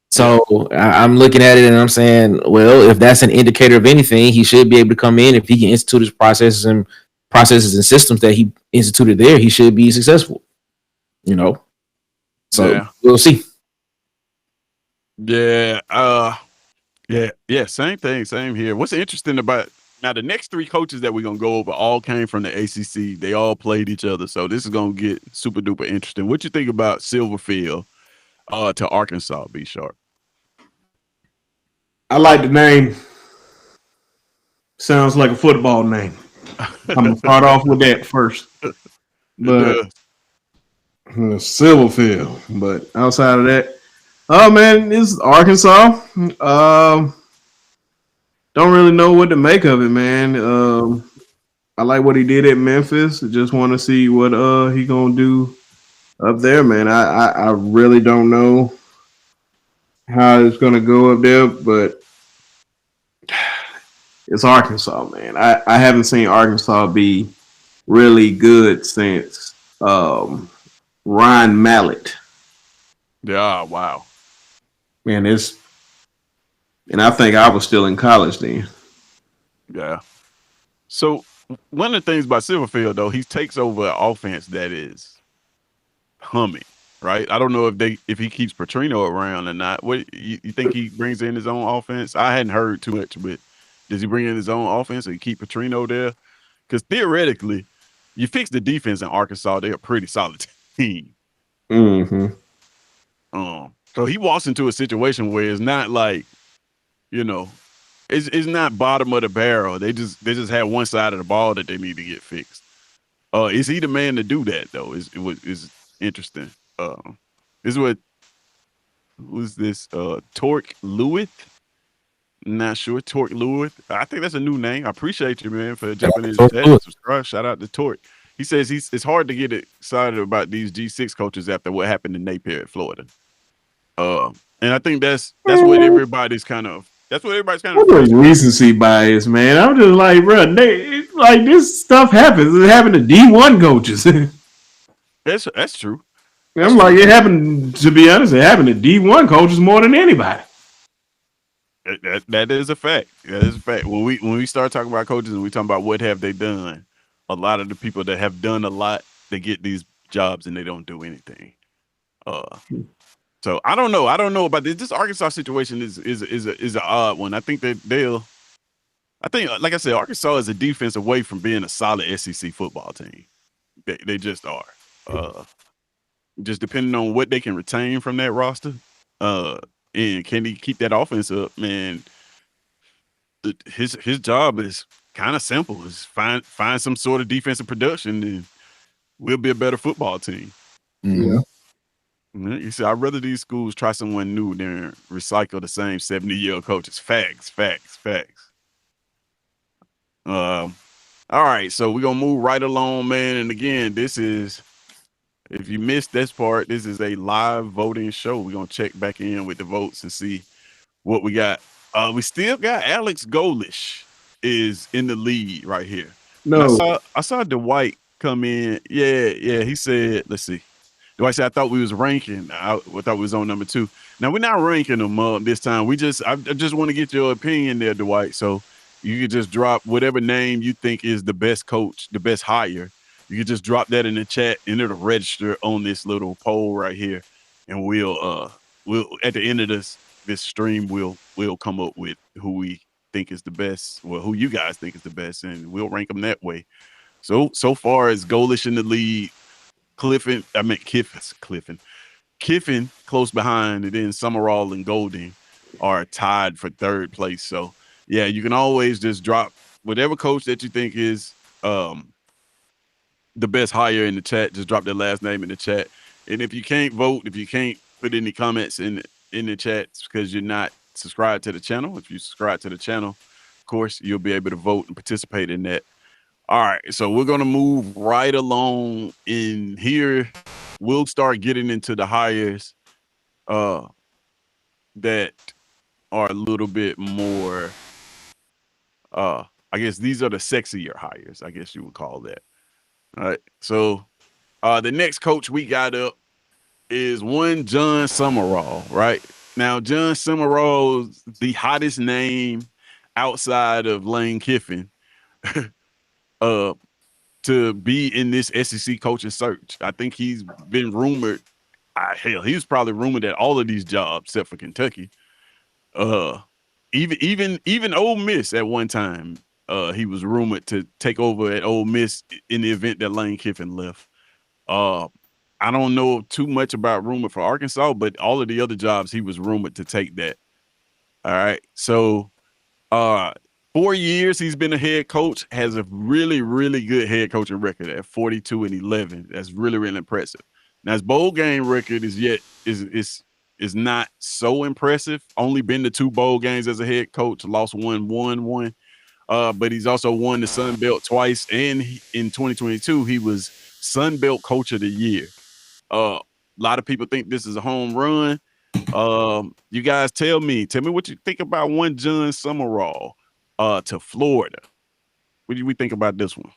So I'm looking at it and I'm saying, well, if that's an indicator of anything, he should be able to come in. If he can institute his processes and systems that he instituted there, he should be successful. You know, so we'll see. Yeah, same thing, same here. What's interesting about now, the next three coaches that we're gonna go over all came from the ACC. They all played each other, so this is gonna get super duper interesting. What you think about Silverfield to Arkansas? B Sharp. I like the name. Sounds like a football name. I'm gonna start off with that first. But Silverfield. But outside of that, oh man, this is Arkansas. Don't really know what to make of it, man. I like what he did at Memphis. I just want to see what he gonna do up there, man. I really don't know how it's gonna go up there, but it's Arkansas, man. I haven't seen Arkansas be really good since Ryan Mallett. Yeah, wow. Man, and I think I was still in college then. Yeah. So one of the things about Silverfield, though, he takes over an offense that is humming, right? I don't know if he keeps Petrino around or not. What you think he brings in his own offense? I hadn't heard too much, but does he bring in his own offense and keep Petrino there? Because theoretically, you fix the defense in Arkansas, they're a pretty solid team. Mm-hmm. So he walks into a situation where it's not like, you know, it's not bottom of the barrel. They just have one side of the ball that they need to get fixed. Is he the man to do that though? Is interesting. Who's this? Torque Lewitt? Not sure. Torque Lewitt. I think that's a new name. I appreciate you, man, for jumping in the chat. Subscribe. Shout out to Torque. He says it's hard to get excited about these G6 coaches after what happened in Napier at Florida. And I think that's what everybody's kind of. That's what everybody's kind of. Recency bias, man. I'm just like, bro, like this stuff happens. It happened to D1 coaches. That's true. I'm like, it happened. To be honest, it happened to D1 coaches more than anybody. That is a fact. That is a fact. When we start talking about coaches and we talk about what have they done, a lot of the people that have done a lot, they get these jobs and they don't do anything. So I don't know. I don't know about this. This Arkansas situation is an odd one. I think that like I said, Arkansas is a defense away from being a solid SEC football team. They just are. Just depending on what they can retain from that roster. And can he keep that offense up, man? His job is kind of simple. Is find some sort of defensive production and we'll be a better football team. Yeah. You see, I'd rather these schools try someone new than recycle the same 70-year-old coaches. Facts. All right, so we're gonna move right along, man. And again, this is, if you missed this part, this is a live voting show. We're gonna check back in with the votes and see what we got. We still got Alex Golish is in the lead right here. No, I saw Dwight come in. Yeah. He said, let's see. Dwight said, I thought we was ranking. I thought we was on number 2. Now we're not ranking them this time. I just want to get your opinion there, Dwight. So you could just drop whatever name you think is the best coach, the best hire. You could just drop that in the chat and it'll register on this little poll right here. And we'll at the end of this this stream will come up with who we think is the best, well, who you guys think is the best, and we'll rank them that way. So far as Golish in the lead, Kiffin close behind, and then Summerall and Golding are tied for third place. So yeah, you can always just drop whatever coach that you think is the best hire in the chat. Just drop their last name in the chat. And if you can't vote, if you can't put any comments in the chat because you're not subscribed to the channel, if you subscribe to the channel, of course, you'll be able to vote and participate in that. All right, so we're gonna move right along in here. We'll start getting into the hires that are a little bit more. I guess these are the sexier hires. I guess you would call that. All right, so the next coach we got up is one John Summerall. Right now, John Summerall's the hottest name outside of Lane Kiffin. To be in this SEC coaching search. I think he's been rumored. Hell, he was probably rumored at all of these jobs except for Kentucky. Even Ole Miss at one time. He was rumored to take over at Ole Miss in the event that Lane Kiffin left. I don't know too much about rumor for Arkansas, but all of the other jobs he was rumored to take that. All right, so 4 years he's been a head coach, has a really, really good head coaching record at 42-11. That's really, really impressive. Now his bowl game record is not so impressive. Only been to 2 bowl games as a head coach, lost one, won one. But he's also won the Sun Belt twice, and in 2022 he was Sun Belt Coach of the Year. A lot of people think this is a home run. You guys tell me what you think about one John Summerall to Florida. What do we think about this one?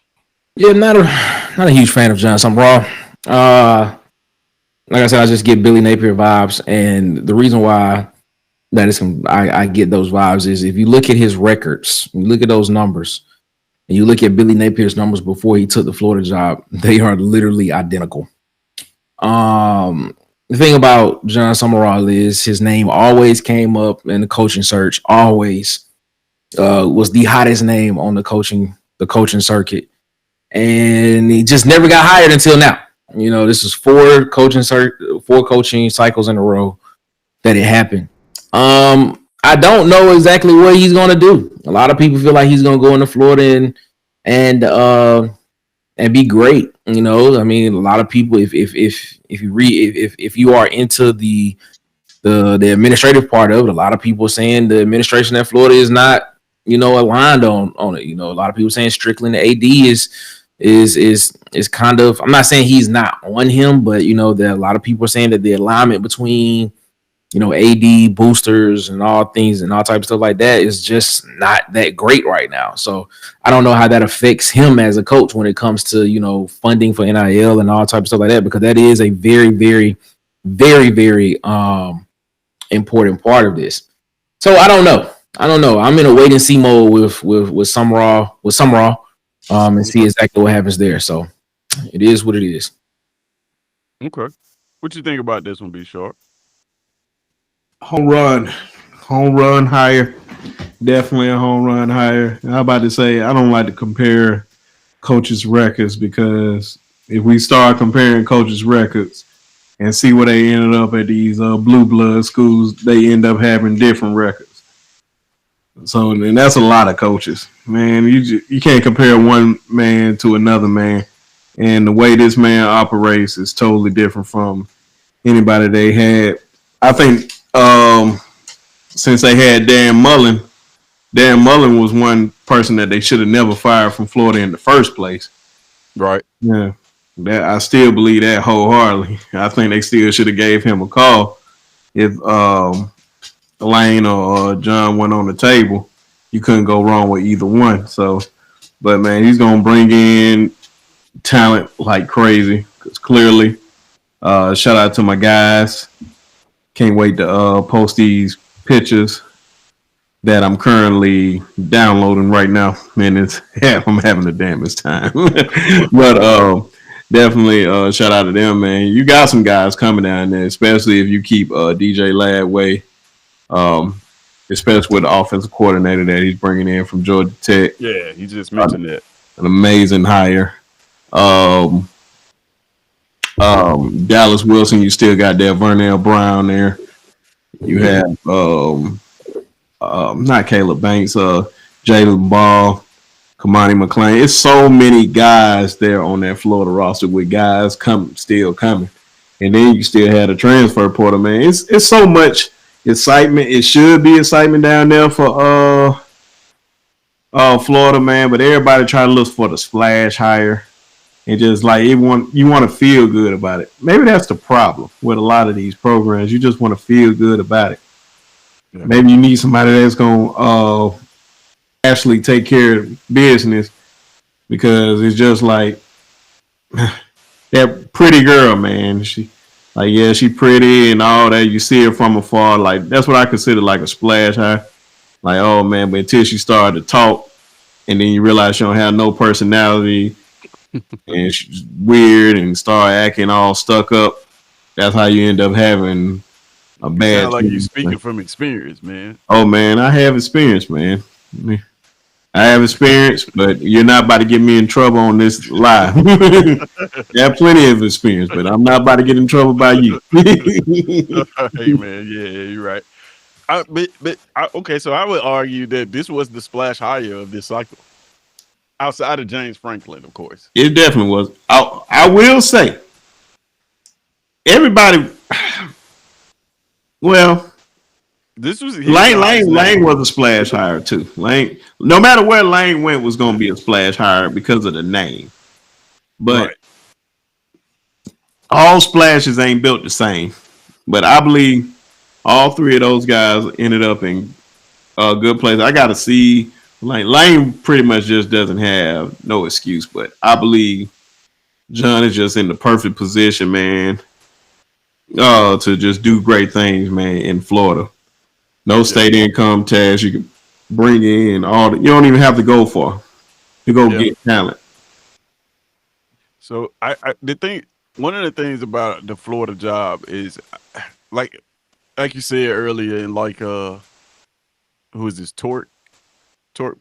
Yeah, not a huge fan of John Summerall. Like I said, I just get Billy Napier vibes, and the reason why that is I get those vibes is if you look at his records, you look at those numbers, and you look at Billy Napier's numbers before he took the Florida job, they are literally identical. The thing about John Summerall is his name always came up in the coaching search, always was the hottest name on the coaching circuit, and he just never got hired until now. You know, this is 4 coaching cycles in a row that it happened. I don't know exactly what he's going to do. A lot of people feel like he's going to go into Florida and be great. You know, I mean, a lot of people, if you are into the administrative part of it, a lot of people are saying the administration at Florida is not, you know, aligned on it. You know, a lot of people saying Strickland, the AD is kind of, I'm not saying he's not on him, but you know, that a lot of people are saying that the alignment between, you know, AD boosters and all things and all types of stuff like that is just not that great right now. So I don't know how that affects him as a coach when it comes to, you know, funding for NIL and all types of stuff like that, because that is a very, very, very, very important part of this. So I don't know. I'm in a wait and see mode with Summerall and see exactly what happens there. So it is what it is. Okay. What you think about this one, B Sharp? Home run hire. Definitely a home run hire. I'm about to say I don't like to compare coaches' records, because if we start comparing coaches' records and see where they ended up at these blue blood schools, they end up having different records. So, and that's a lot of coaches, man. You can't compare one man to another man, and the way this man operates is totally different from anybody they had. I think since they had Dan Mullen was one person that they should have never fired from Florida in the first place. Right. Yeah. That I still believe that wholeheartedly. I think they still should have gave him a call if Lane or John went on the table. You couldn't go wrong with either one. So, but man, he's gonna bring in talent like crazy. Because clearly, shout out to my guys. Can't wait to post these pictures that I'm currently downloading right now. Man, I'm having the damnest time. But definitely shout out to them, man. You got some guys coming down there, especially if you keep DJ Ladway Especially with the offensive coordinator that he's bringing in from Georgia Tech. Yeah, you just mentioned that. An amazing hire. Dallas Wilson, you still got that Vernell Brown there. You have not Caleb Banks, Jalen Ball, Kamani McClain. It's so many guys there on that Florida roster with guys still coming. And then you still had a transfer portal, man. It's so much excitement. It should be excitement down there for Florida, man. But everybody try to look for the splash hire. And just like you want to feel good about it. Maybe that's the problem with a lot of these programs. You just want to feel good about it. Yeah. Maybe you need somebody that's gonna actually take care of business, because it's just like that pretty girl, man. She pretty and all that. You see her from afar, like that's what I consider like a splash hire. Like, oh man, but until she started to talk, and then you realize she don't have no personality. And she's weird and start acting all stuck up. That's how you end up having a bad. Sound like you speaking from experience, man. Oh man, I have experience, man. I have experience, but you're not about to get me in trouble on this live. I have plenty of experience, but I'm not about to get in trouble by you. Hey man, yeah, you're right. Okay, so I would argue that this was the splash hire of this cycle. Outside of James Franklin, of course. It definitely was. I will say, everybody, well, this was Lane was a splash hire too. Lane, no matter where Lane went, was going to be a splash hire because of the name. But all splashes ain't built the same. But I believe all three of those guys ended up in a good place. I got to see. Lane pretty much just doesn't have no excuse, but I believe John is just in the perfect position, man, to just do great things, man, in Florida. No state income tax. You can bring in you don't even have to go far to go get talent. So one of the things about the Florida job is like you said earlier, and like who is this Torque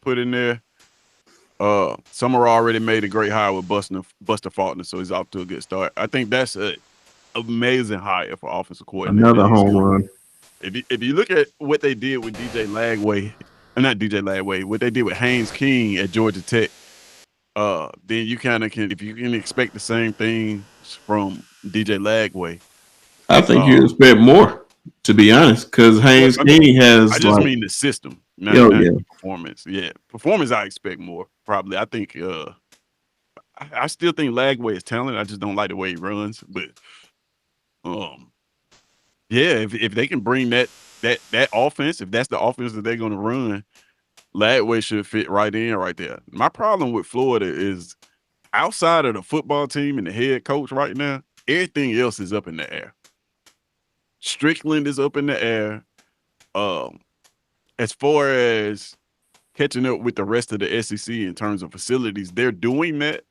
put in there. Summer already made a great hire with Buster Faulkner, so he's off to a good start. I think that's an amazing hire for offensive coordinator. Another home run. If you look at what they did with what they did with Haynes King at Georgia Tech, then you kind of if you can expect the same thing from DJ Lagway. I think you expect more, to be honest, because Haynes King has. I just mean the system. Not performance. Yeah, performance. I expect more. Probably. I think. I still think Lagway is talented. I just don't like the way he runs. But, if they can bring that offense, if that's the offense that they're going to run, Lagway should fit right in right there. My problem with Florida is outside of the football team and the head coach right now, everything else is up in the air. Strickland is up in the air. As far as catching up with the rest of the SEC in terms of facilities, they're doing that.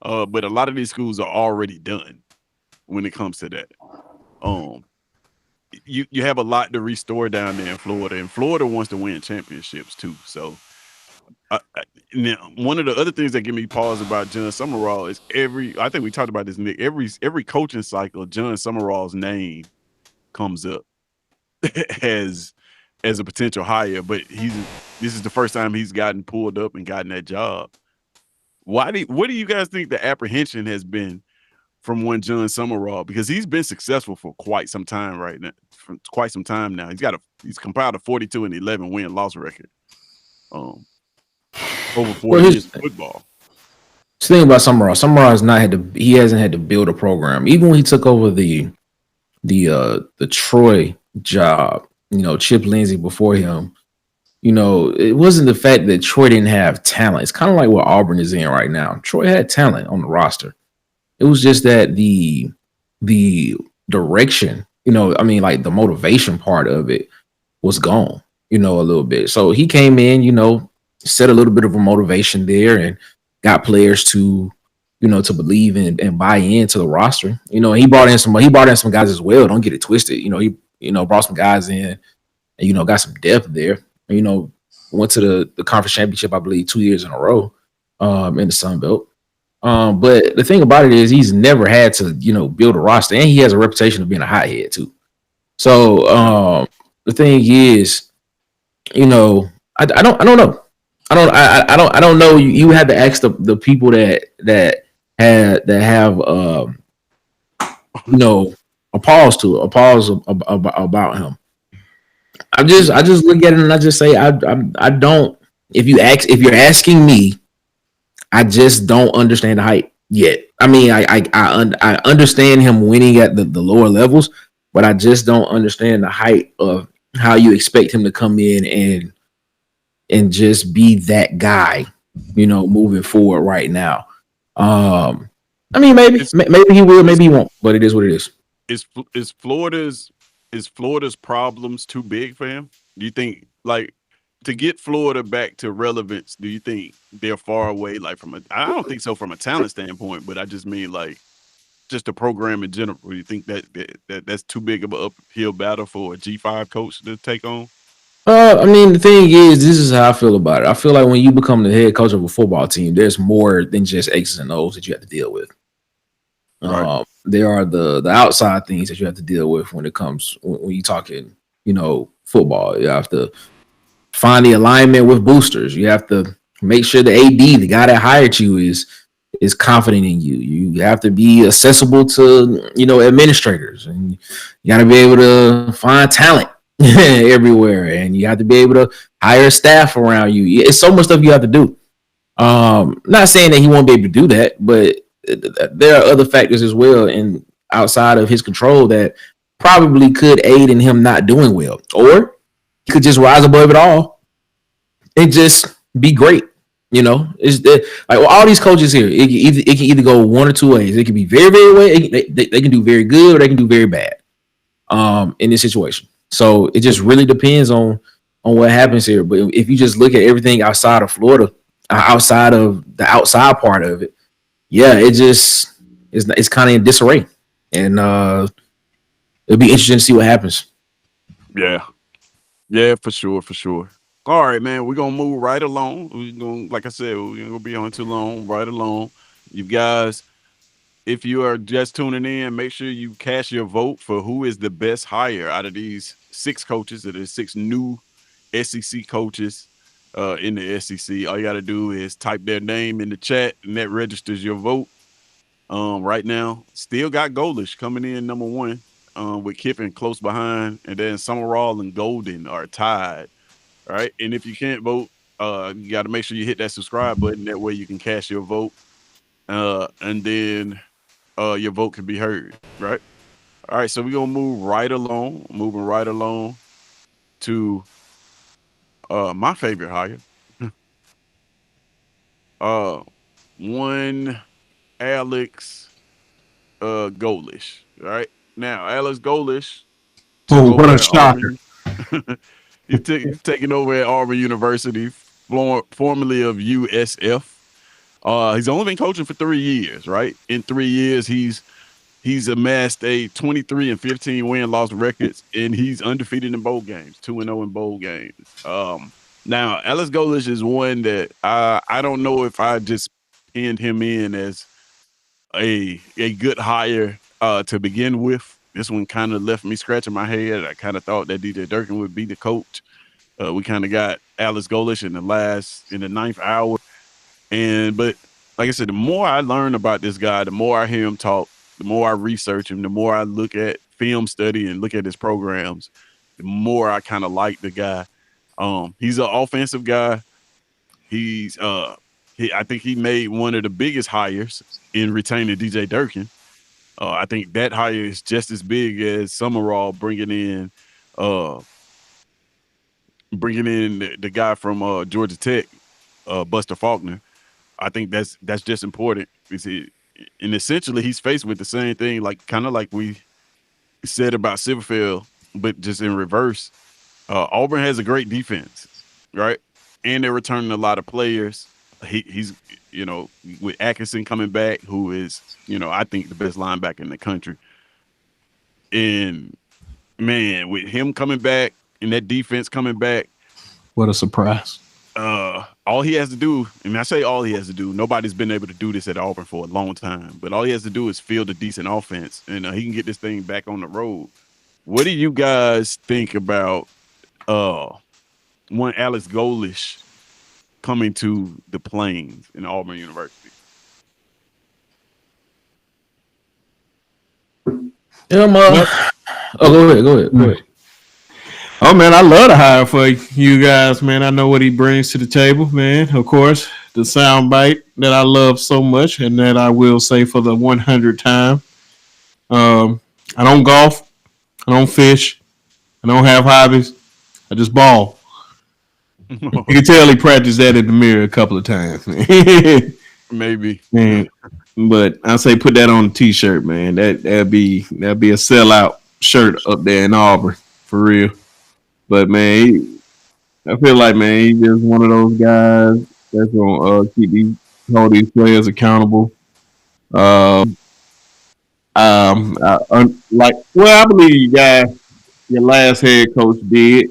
But a lot of these schools are already done when it comes to that. You have a lot to restore down there in Florida, and Florida wants to win championships too. So now, one of the other things that give me pause about John Summerall is I think we talked about this, Nick, every coaching cycle, John Summerall's name comes up as a potential hire, but this is the first time he's gotten pulled up and gotten that job. What do you guys think the apprehension has been from one John Summerall? Because he's been successful for quite some time now. He's compiled a 42-11 win-loss record. Over 4 years of football. The thing about Summerall he hasn't had to build a program. Even when he took over the Troy job, Chip Lindsey before him, it wasn't the fact that Troy didn't have talent. It's kind of like what Auburn is in right now. Troy had talent on the roster. It was just that the direction, like the motivation part of it was gone, a little bit. So he came in, set a little bit of a motivation there and got players to believe and buy into the roster. He brought in some guys as well. Don't get it twisted. He brought some guys in and got some depth there. Went to the conference championship, I believe, 2 years in a row, in the Sun Belt. But the thing about it is he's never had to, build a roster, and he has a reputation of being a hothead too. So the thing is, I don't know. I don't know. You had to ask the people that have a pause about him. I just look at it and I just say I don't. If you're asking me, I just don't understand the hype yet. I mean, I understand him winning at the lower levels, but I just don't understand the hype of how you expect him to come in and just be that guy, moving forward right now. I mean, maybe he will, maybe he won't, but it is what it is. Is Florida's problems too big for him? Do you think, like, to get Florida back to relevance? Do you think they're far away? Like, I don't think so from a talent standpoint, but I just mean like just the program in general. Do you think that's too big of an uphill battle for a G5 coach to take on? I mean, the thing is, this is how I feel about it. I feel like when you become the head coach of a football team, there's more than just X's and O's that you have to deal with. Right. There are the outside things that you have to deal with when it comes when you're talking, football. You have to find the alignment with boosters. You have to make sure the AD, the guy that hired you, is confident in you. You have to be accessible to administrators, and you got to be able to find talent everywhere, and you have to be able to hire staff around you. It's so much stuff you have to do. Not saying that he won't be able to do that, but there are other factors as well, and outside of his control, that probably could aid in him not doing well, or he could just rise above it all and just be great. It's like all these coaches here. It can either go one or two ways. It can be very, very way. They can do very good, or they can do very bad. In this situation, so it just really depends on what happens here. But if you just look at everything outside of Florida, outside of the outside part of it, yeah, it's kind of in disarray, and it'll be interesting to see what happens. Yeah, for sure. All right, man, we're gonna move right along. We're gonna, like I said, we're gonna be on too long, right along. You guys, if you are just tuning in, make sure you cast your vote for who is the best hire out of these 6 coaches. That is 6 new SEC coaches in the SEC. All you got to do is type their name in the chat, and that registers your vote. Right now, still got Golish coming in number 1, with Kiffin close behind, and then Summerall and Golden are tied. All right, and if you can't vote, you got to make sure you hit that subscribe button. That way, you can cast your vote, and then your vote can be heard. Right. All right, so we're gonna move right along, moving right along to my favorite hire. One Alex Golish. All right. Now, Alex Golish took Oh, what over a at shocker. Auburn. He's taking over at Auburn University, formerly of USF. He's only been coaching for 3 years, right? In 3 years, he's amassed a 23-15 win-loss records, and he's undefeated in bowl games, 2-0 in bowl games. Now, Alex Golish is one that I don't know if I just pinned him in as a good hire to begin with. This one kind of left me scratching my head. I kind of thought that DJ Durkin would be the coach. We kind of got Alex Golish in the 9th hour. But like I said, the more I learn about this guy, the more I hear him talk, the more I research him, the more I look at film study and look at his programs, the more I kind of like the guy. He's an offensive guy. I think he made one of the biggest hires in retaining DJ Durkin. I think that hire is just as big as Summerall bringing in the guy from Georgia Tech, Buster Faulkner. I think that's just important. And essentially, he's faced with the same thing, kind of like we said about Silverfield, but just in reverse. Auburn has a great defense, right? And they're returning a lot of players. He's with Atkinson coming back, who is, I think the best linebacker in the country. And man, with him coming back, and that defense coming back. What a surprise. All he has to do, and I say all he has to do, nobody's been able to do this at Auburn for a long time, but all he has to do is field a decent offense, and he can get this thing back on the road. What do you guys think about one Alex Golish coming to the Plains in Auburn University? Go ahead. Oh man, I love to hire for you guys, man. I know what he brings to the table, man. Of course, the sound bite that I love so much, and that I will say for the 100th time. I don't golf, I don't fish, I don't have hobbies. I just ball. You can tell he practiced that in the mirror a couple of times. Maybe. Man, but I say put that on a t-shirt, man. That'd be a sellout shirt up there in Auburn for real. But man, I feel like man, he's just one of those guys that's gonna hold these players accountable. I believe you guys, your last head coach did,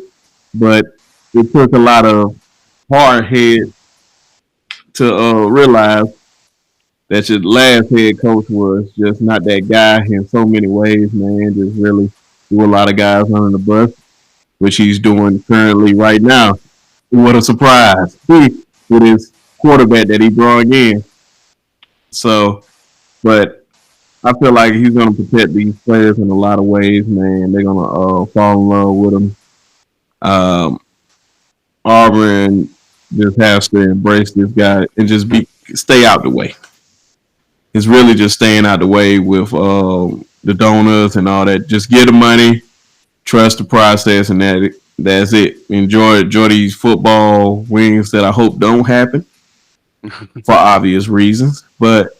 but it took a lot of hard head to realize that your last head coach was just not that guy in so many ways, man. Just really threw a lot of guys under the bus, which he's doing currently right now. What a surprise with his quarterback that he brought in. So, but I feel like he's going to protect these players in a lot of ways, man. They're going to fall in love with him. Auburn just has to embrace this guy and just stay out the way. It's really just staying out the way with the donors and all that. Just get the money, trust the process, and that's it. Enjoy these football wins that I hope don't happen for obvious reasons. But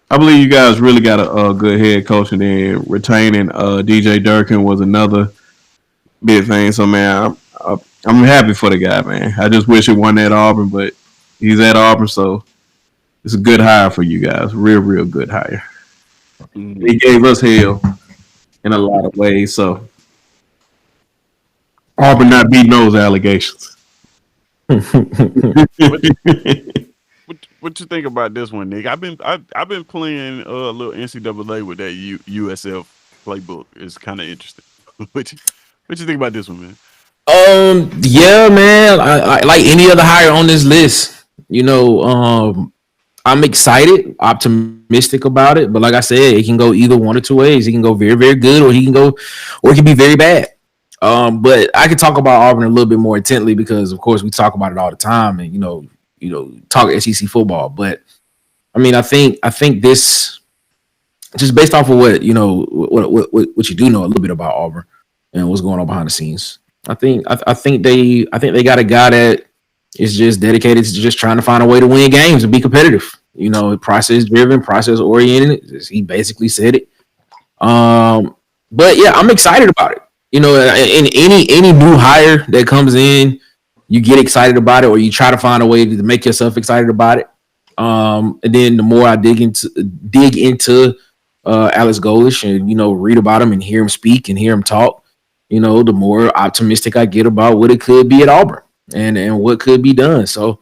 I believe you guys really got a good head coach, and then retaining DJ Durkin was another big thing. So man, I'm happy for the guy, man. I just wish it wasn't at Auburn, but he's at Auburn, so it's a good hire for you guys. Real good hire. He gave us hell in a lot of ways, so Auburn not beating those allegations. What you think about this one, Nick? I've been playing a little NCAA with that USF playbook. It's kind of interesting. What you think about this one, man? Yeah, man. I like any other hire on this list. I'm excited, optimistic about it. But like I said, it can go either one or two ways. It can go very, very good, or it can be very bad. But I can talk about Auburn a little bit more intently because, of course, we talk about it all the time, and talk SEC football. But I mean, I think this, just based off of what you do know a little bit about Auburn and what's going on behind the scenes. I think they got a guy that is just dedicated to just trying to find a way to win games and be competitive. Process driven, process oriented. He basically said it. But yeah, I'm excited about it. In any new hire that comes in, you get excited about it, or you try to find a way to make yourself excited about it. And then the more I dig into Alex Golish and read about him and hear him speak and hear him talk, the more optimistic I get about what it could be at Auburn and what could be done. So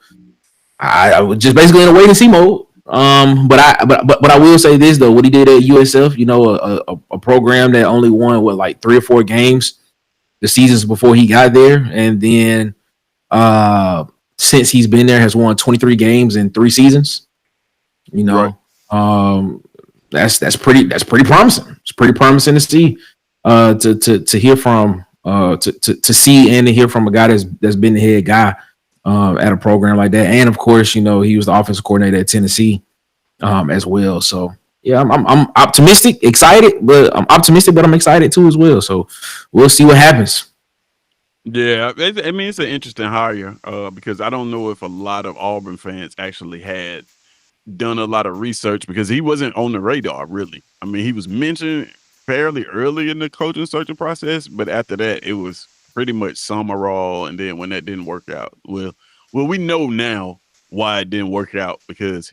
I was just basically in a wait and see mode. But I will say this though, what he did at USF, a program that only won like 3 or 4 games the seasons before he got there, and then since he's been there has won 23 games in 3 seasons. Right. That's pretty promising. It's pretty promising to see, to hear from, to see and to hear from a guy that's been the head guy at a program like that. And of course, he was the offensive coordinator at Tennessee as well. So yeah, I'm optimistic, excited, but I'm optimistic, but I'm excited too as well. So we'll see what happens. Yeah, I mean, it's an interesting hire because I don't know if a lot of Auburn fans actually had done a lot of research, because he wasn't on the radar really. I mean, he was mentioned fairly early in the coaching searching process, but after that, it was pretty much Summerall, and then when that didn't work out, well, we know now why it didn't work out, because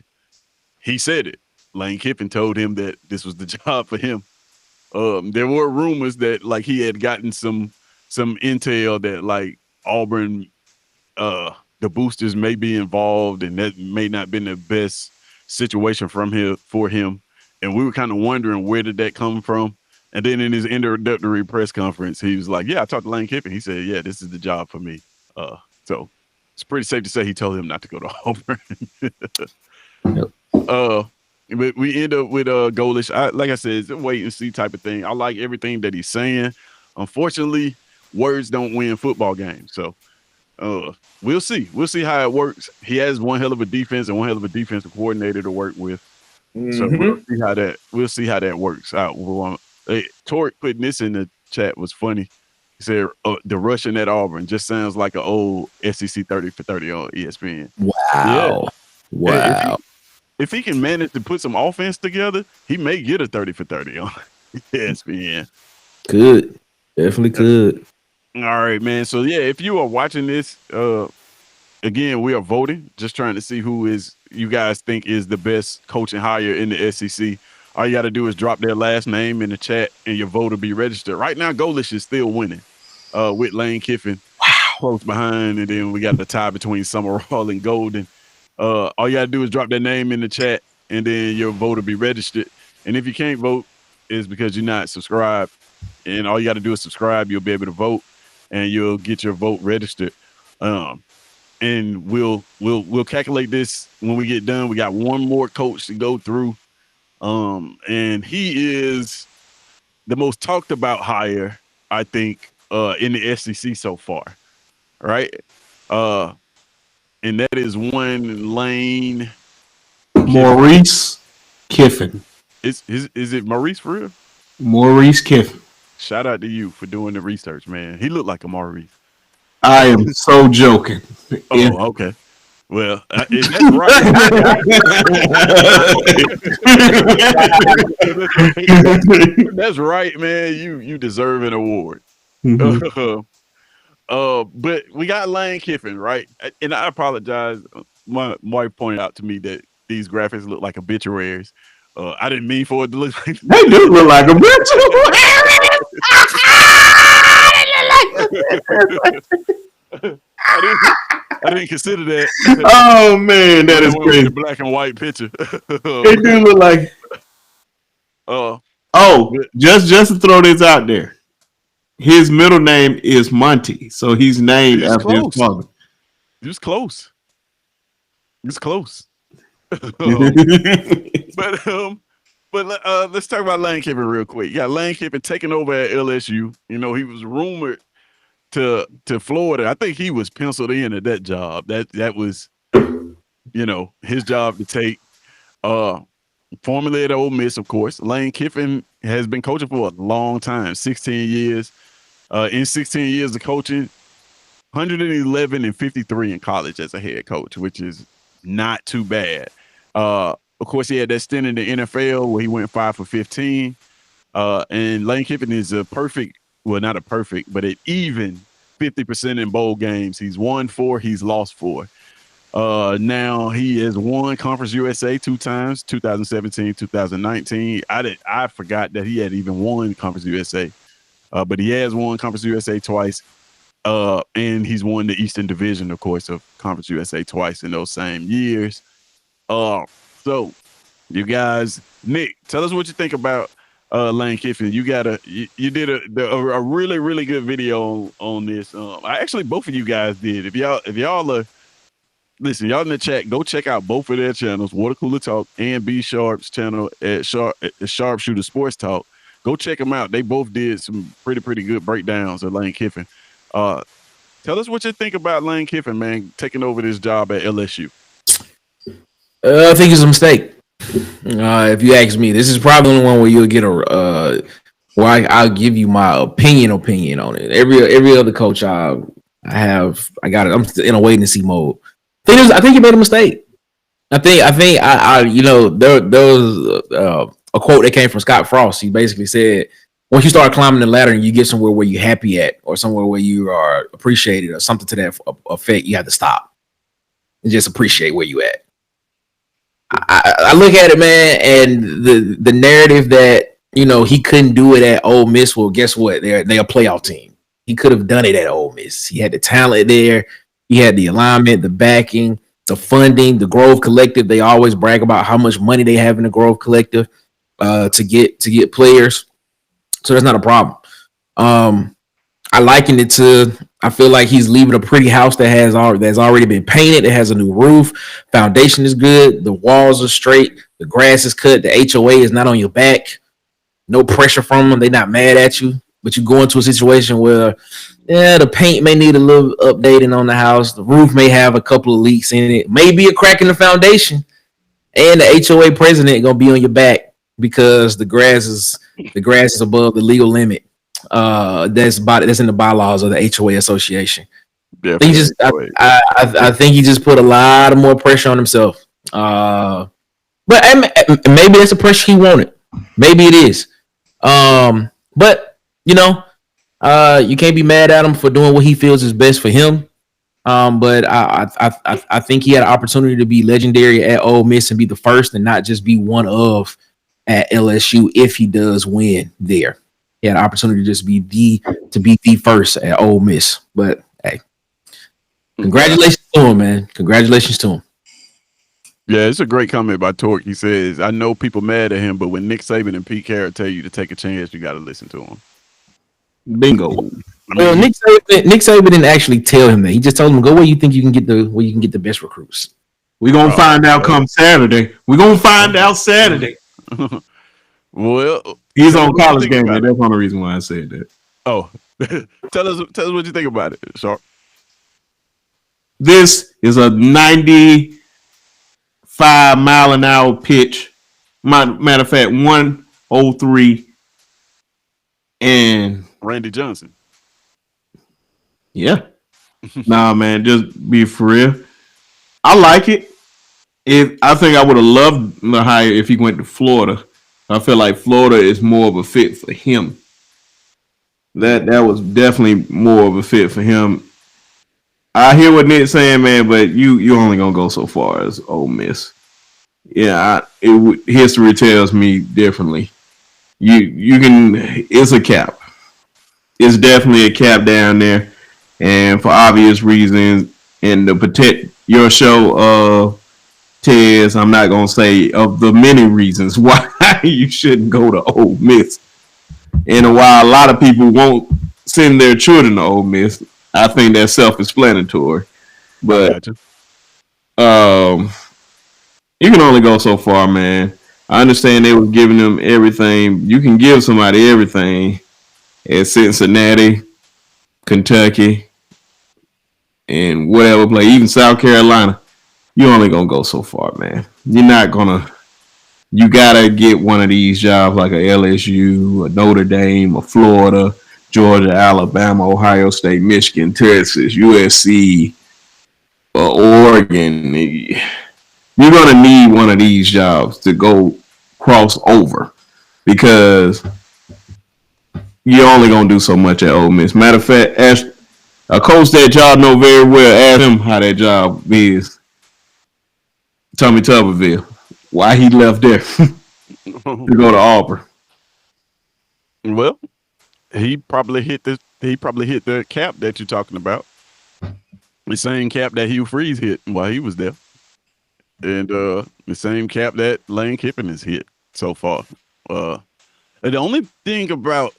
he said it. Lane Kiffin told him that this was the job for him. There were rumors that like he had gotten some some intel that like Auburn, the boosters may be involved, and that may not been the best situation from here for him. And we were kind of wondering where did that come from. And then in his introductory press conference, he was like, "Yeah, I talked to Lane Kiffin. He said, yeah, this is the job for me." So it's pretty safe to say he told him not to go to Auburn. Yep. But we end up with Golish. Like I said, it's a wait and see type of thing. I like everything that he's saying. Unfortunately, words don't win football games. So we'll see. We'll see how it works. He has one hell of a defense and one hell of a defensive coordinator to work with. So we'll see how that works out. Torek putting this in the chat was funny. He said the Russian at Auburn just sounds like an old SEC 30 for 30 on ESPN. Wow. Yeah. Wow. If he can manage to put some offense together, he may get a 30 for 30 on ESPN. Good. Definitely could. All right, man. So yeah, if you are watching this, again, we are voting, just trying to see who is you guys think is the best coaching hire in the SEC. All you got to do is drop their last name in the chat, and your vote will be registered. Right now, Golish is still winning with Lane Kiffin close behind, and then we got the tie between Summerall and Golden. All you got to do is drop their name in the chat, and then your vote will be registered. And if you can't vote, it's because you're not subscribed. And all you got to do is subscribe. You'll be able to vote, and you'll get your vote registered. And we'll calculate this when we get done. We got one more coach to go through. And he is the most talked about hire, I think, in the SEC so far. Right? And that is one Lane Maurice Kiffin. Is it Maurice for real? Maurice Kiffin. Shout out to you for doing the research, man. He looked like a Maurice. I am so joking. Oh, okay. Well, that's right. That's right, man. You deserve an award. Mm-hmm. But we got Lane Kiffin, right? And I apologize. My wife pointed out to me that these graphics look like obituaries. I didn't mean for it to look like they do look like obituaries. I didn't consider that. Oh man, that is crazy. The black and white picture. They do look like. Just to throw this out there, his middle name is Monty, so he's named after his father. He was close. But let's talk about Lane Kiffin real quick. You got Lane Kiffin taking over at LSU. You know, he was rumored to Florida. I think he was penciled in at that job. That was, you know, his job to take. Formerly at Ole Miss, of course. Lane Kiffin has been coaching for a long time, 16 years. In 16 years of coaching, 111 and 53 in college as a head coach, which is not too bad. Of course, he had that stint in the NFL where he went 5 for 15. And Lane Kiffin is a perfect, well, not a perfect, but an even 50% in bowl games. He's won 4, he's lost 4. Now he has won Conference USA 2 times, 2017, 2019. I forgot that he had even won Conference USA. But he has won Conference USA twice. And he's won the Eastern Division, of course, of Conference USA twice in those same years. So you guys, Nick, tell us what you think about Lane Kiffin. You did a really, really good video on this. Actually, both of you guys did. If y'all are listen, y'all in the chat, go check out both of their channels, Water Cooler Talk and B Sharp's channel at Sharpshooter Sports Talk. Go check them out. They both did some pretty good breakdowns of Lane Kiffin. Tell us what you think about Lane Kiffin, man, taking over this job at LSU. I think it's a mistake. If you ask me, this is probably the one where you'll get where I'll give you my opinion on it. Every other coach I got it. I'm still in a wait and see mode. I think he made a mistake. I think you know, there was a quote that came from Scott Frost. He basically said, once you start climbing the ladder and you get somewhere where you're happy at, or somewhere where you are appreciated, or something to that effect, you have to stop and just appreciate where you at. I look at it, man, and the narrative that, you know, he couldn't do it at Ole Miss. Well, guess what? They're a playoff team. He could have done it at Ole Miss. He had the talent there. He had the alignment, the backing, the funding, the Grove Collective. They always brag about how much money they have in the Grove Collective to get players. So that's not a problem. I liken it to, I feel like he's leaving a pretty house that's already been painted. It has a new roof. Foundation is good. The walls are straight. The grass is cut. The HOA is not on your back. No pressure from them. They're not mad at you. But you go into a situation where, the paint may need a little updating on the house. The roof may have a couple of leaks in it. Maybe a crack in the foundation. And the HOA president going to be on your back because the grass is above the legal limit. That's in the bylaws of the HOA association. I think he just put a lot of more pressure on himself. But maybe that's the pressure he wanted. Maybe it is. But you can't be mad at him for doing what he feels is best for him. But I think he had an opportunity to be legendary at Ole Miss and be the first, and not just be one of at LSU if he does win there. He had an opportunity to just be the first at Ole Miss. But hey, congratulations to him, man. Congratulations to him. Yeah, it's a great comment by Torque. He says, I know people mad at him, but when Nick Saban and Pete Carroll tell you to take a chance, you got to listen to him. Bingo. Well, Nick Saban didn't actually tell him that. He just told him, go where you think you can get the best recruits. We're going to find out come Saturday. We're going to find out Saturday. Well, he's on college game. That's one of the reasons why I said that. Oh, tell us what you think about it, Sharp. This is a 95 mile an hour pitch. Matter of fact, 103 and Randy Johnson. Yeah. Nah, man, just be for real. I like it. I think I would have loved the hire if he went to Florida. I feel like Florida is more of a fit for him. That was definitely more of a fit for him. I hear what Nick's saying, man, but you only gonna go so far as Ole Miss. Yeah, history tells me differently. You can. It's a cap. It's definitely a cap down there, and for obvious reasons. And to protect your show, Tez, I'm not gonna say of the many reasons why you shouldn't go to Ole Miss. And while a lot of people won't send their children to Ole Miss, I think that's self-explanatory. But you can only go so far, man. I understand they were giving them everything. You can give somebody everything at Cincinnati, Kentucky, and whatever play, even South Carolina. You're only gonna go so far, man. You're not gonna. You gotta get one of these jobs like a LSU, a Notre Dame, a Florida, Georgia, Alabama, Ohio State, Michigan, Texas, USC, Oregon. You're gonna need one of these jobs to go cross over because you're only gonna do so much at Ole Miss. Matter of fact, ask a coach that y'all know very well. Ask him how that job is. Tommy Tuberville, why he left there to go to Auburn. Well, he probably hit the cap that you're talking about. The same cap that Hugh Freeze hit while he was there. And the same cap that Lane Kiffin has hit so far. The only thing about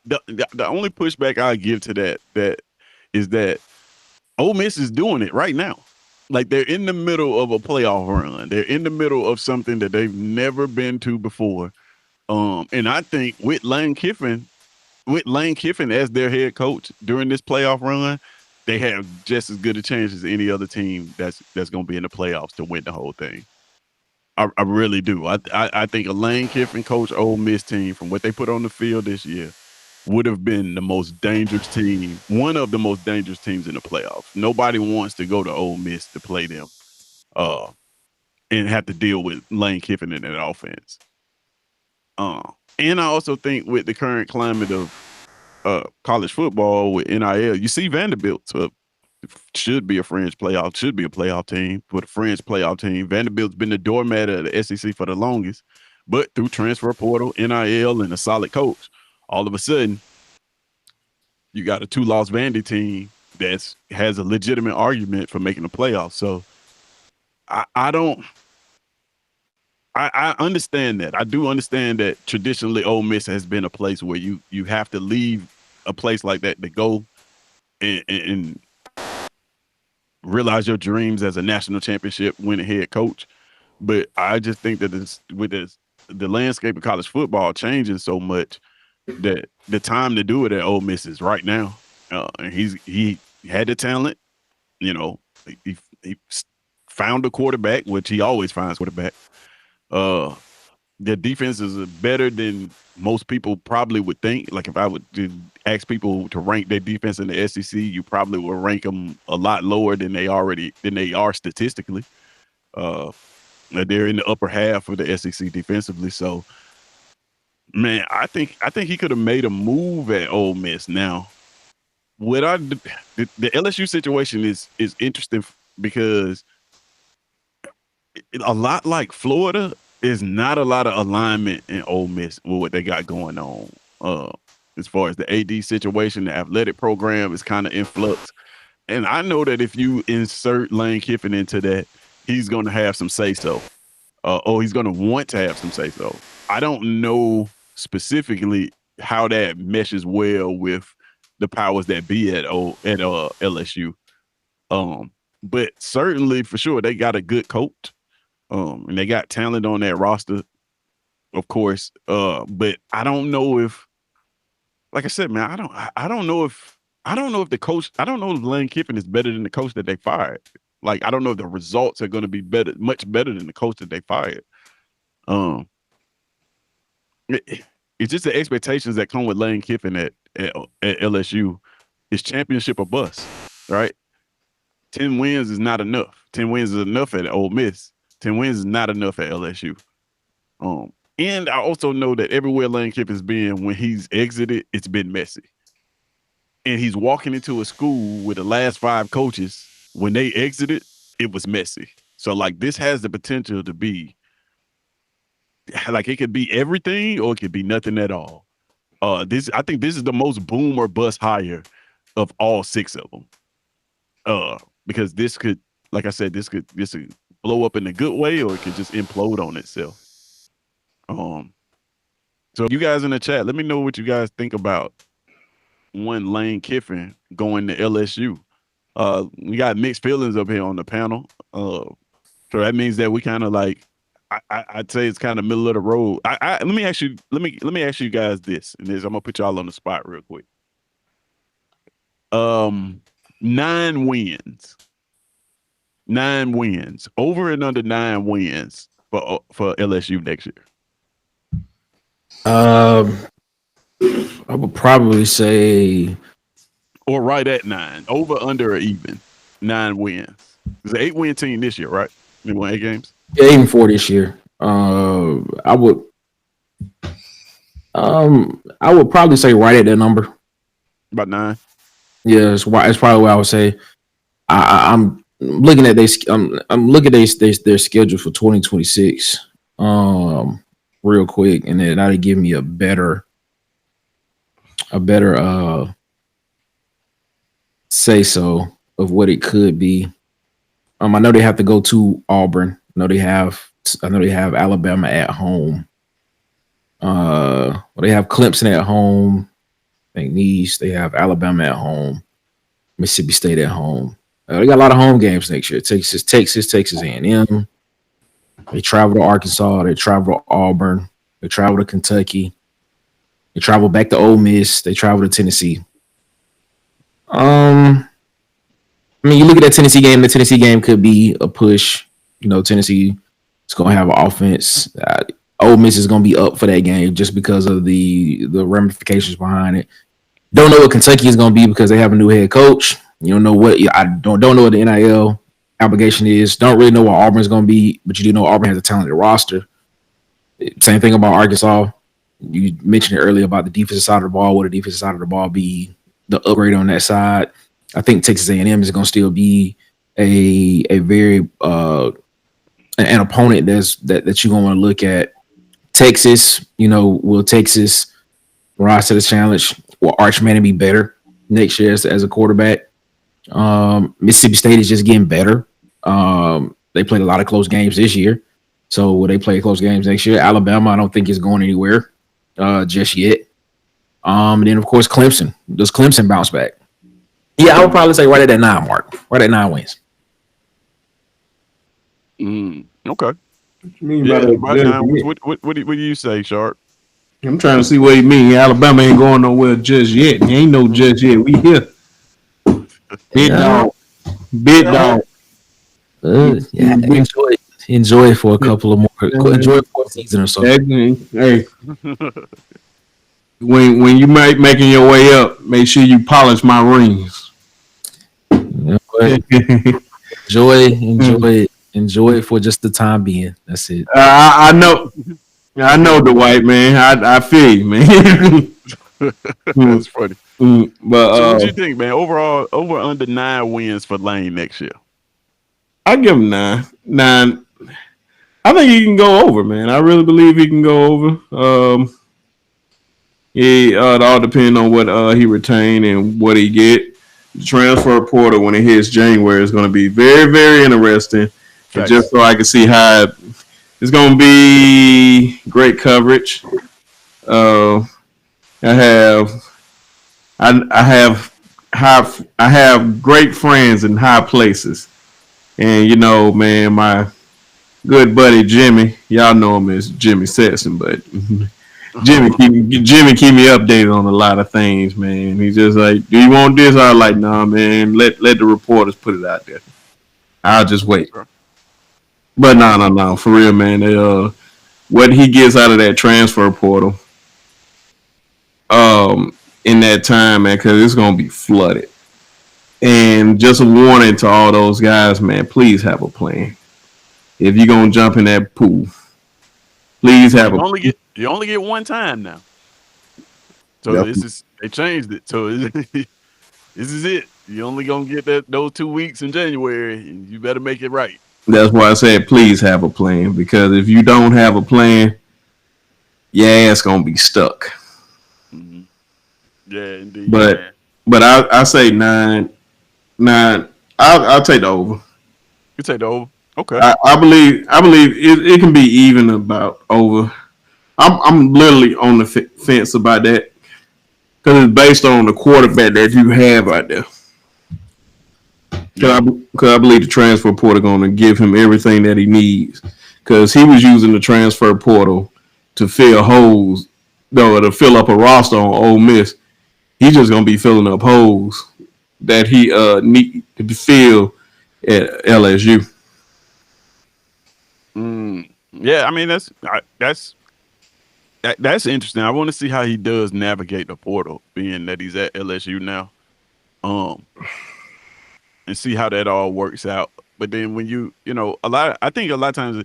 the only pushback I give to that is that Ole Miss is doing it right now. Like they're in the middle of a playoff run. They're in the middle of something that they've never been to before. And I think with Lane Kiffin as their head coach during this playoff run, they have just as good a chance as any other team that's going to be in the playoffs to win the whole thing. I really do. I think a Lane Kiffin coach Ole Miss team, from what they put on the field this year, would have been the most dangerous team, one of the most dangerous teams in the playoffs. Nobody wants to go to Ole Miss to play them and have to deal with Lane Kiffin in that offense. And I also think with the current climate of college football with NIL, you see Vanderbilt should be a playoff team. With a fringe playoff team, Vanderbilt's been the doormat of the SEC for the longest, but through transfer portal, NIL, and a solid coach, all of a sudden, You got a 2-loss Vandy team that's has a legitimate argument for making the playoffs. So I don't. I understand that. I do understand that traditionally Ole Miss has been a place where you have to leave a place like that to go and realize your dreams as a national championship winning head coach. But I just think that the landscape of college football changing so much that the time to do it at Ole Miss is right now. And he had the talent, you know. He found a quarterback, which he always finds quarterback. Their defense is better than most people probably would think. Like if I would ask people to rank their defense in the SEC, you probably will rank them a lot lower than they are statistically. They're in the upper half of the SEC defensively. So, man, I think he could have made a move at Ole Miss. Now, the LSU situation is interesting because a lot like Florida, there's not a lot of alignment in Ole Miss with what they got going on. As far as the AD situation, the athletic program is kind of in flux. And I know that if you insert Lane Kiffin into that, he's going to have some say-so. Or he's going to want to have some say-so. I don't know specifically how that meshes well with the powers that be at LSU. But certainly, for sure, they got a good coach. And they got talent on that roster, of course. But I don't know if, like I said, man, I don't know if the coach, I don't know if Lane Kiffin is better than the coach that they fired. Like, I don't know if the results are going to be much better than the coach that they fired. It's just the expectations that come with Lane Kiffin at LSU. Is championship or bust, right? 10 wins is not enough. 10 wins is enough at Ole Miss. 10 wins is not enough at LSU. And I also know that everywhere Lane Kiffin's been, when he's exited, it's been messy. And he's walking into a school with the last 5 coaches. When they exited, it was messy. So, like, this has the potential to be, like, it could be everything or it could be nothing at all. I think this is the most boom or bust hire of all 6 of them. Because this could, like I said, this could blow up in a good way, or it could just implode on itself. So you guys in the chat, let me know what you guys think about one Lane Kiffin going to LSU. We got mixed feelings up here on the panel. So that means that we kind of like, I'd say it's kind of middle of the road. Let me ask you guys this, and I'm gonna put y'all on the spot real quick. 9 wins. 9 wins. Over and under 9 wins for LSU next year. I would probably say, or right at 9. Over, under, or even 9 wins. It's an 8-win team this year, right? They won 8 games. Yeah, even 4 this year. I would probably say right at that number. About 9. Yeah, it's probably what I would say. I'm looking at I'm looking at their schedule for 2026 real quick, and then that'll give me a better say so of what it could be. I know they have to go to Auburn. I know they have Alabama at home. They have Clemson at home. I think Nice. They have Alabama at home. Mississippi State at home. They got a lot of home games next year. Texas A&M. They travel to Arkansas. They travel to Auburn. They travel to Kentucky. They travel back to Ole Miss. They travel to Tennessee. I mean, you look at that Tennessee game. The Tennessee game could be a push. You know, Tennessee is going to have an offense. Ole Miss is going to be up for that game just because of the ramifications behind it. Don't know what Kentucky is going to be because they have a new head coach. You don't know what I don't know what the NIL obligation is. Don't really know what Auburn is going to be, but you do know Auburn has a talented roster. Same thing about Arkansas. You mentioned it earlier about the defensive side of the ball. Would the defensive side of the ball be the upgrade on that side? I think Texas A&M is going to still be a very an opponent that you're going to want to look at. Texas, you know, will Texas rise to the challenge? Will Arch Manning be better? next year as a quarterback. Mississippi State is just getting better. They played a lot of close games this year. So will they play close games next year? Alabama, I don't think is going anywhere just yet. And then of course Clemson. Does Clemson bounce back? Yeah, I would probably say right at that 9 mark. Right at 9 wins. Okay. What you mean Yeah, by that? what do you say, Sharp? I'm trying to see what you mean. Alabama ain't going nowhere just yet. He ain't no just yet. We here. Big dog. Big dog. Enjoy it for a couple of more. Enjoy it for a season or so. Hey, when you making your way up, make sure you polish my rings. Enjoy it for just the time being. That's it. I know the white man. I feel you, man. That's funny. But so what do you think, man? Overall, over under 9 wins for Lane next year. I give him 9. I think he can go over, man. I really believe he can go over. It all depends on what he retain and what he get. The transfer portal when it hits January is going to be very, very interesting. Just so I can see how it's going to be great coverage. I have great friends in high places, and you know, man, my good buddy Jimmy, y'all know him as Jimmy SECZN, but Jimmy keep me updated on a lot of things, man. He's just like, do you want this? I'm like, nah, man, let the reporters put it out there. I'll just wait. But no, for real, man. What he gets out of that transfer portal, in that time, man, because it's gonna be flooded. And just a warning to all those guys, man, please have a plan. If you're gonna jump in that pool, please have you only get one time now. So they changed it. So this is it. You only gonna get those 2 weeks in January, and you better make it right. That's why I said please have a plan, because if you don't have a plan, your ass gonna be stuck. Mm-hmm. Yeah, indeed. But I say 9. I'll take the over. You take the over. Okay. I believe it can be even about over. I'm literally on the fence about that because it's based on the quarterback that you have out there. Because I believe the transfer portal going to give him everything that he needs. Because he was using the transfer portal to fill holes, to fill up a roster on Ole Miss. He's just going to be filling up holes that he need to fill at LSU. Yeah, I mean that's interesting. I want to see how he does navigate the portal, being that he's at LSU now, and see how that all works out. But then when I think a lot of times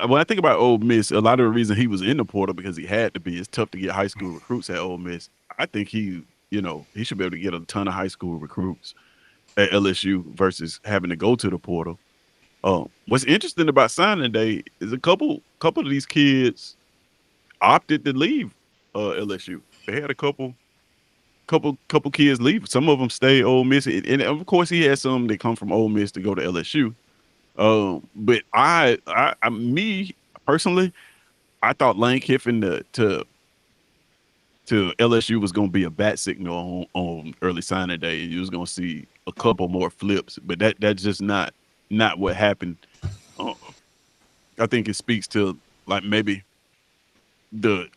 when I think about Ole Miss, a lot of the reason he was in the portal because he had to be. It's tough to get high school recruits at Ole Miss. I think he should be able to get a ton of high school recruits at LSU versus having to go to the portal. What's interesting about signing day is a couple of these kids opted to leave LSU. They had a couple kids leave. Some of them stay Ole Miss, and of course he had some that come from Ole Miss to go to LSU. But me personally, I thought Lane Kiffin to LSU was going to be a bat signal on early signing day, and you was going to see a couple more flips. But that's just not what happened. I think it speaks to like maybe the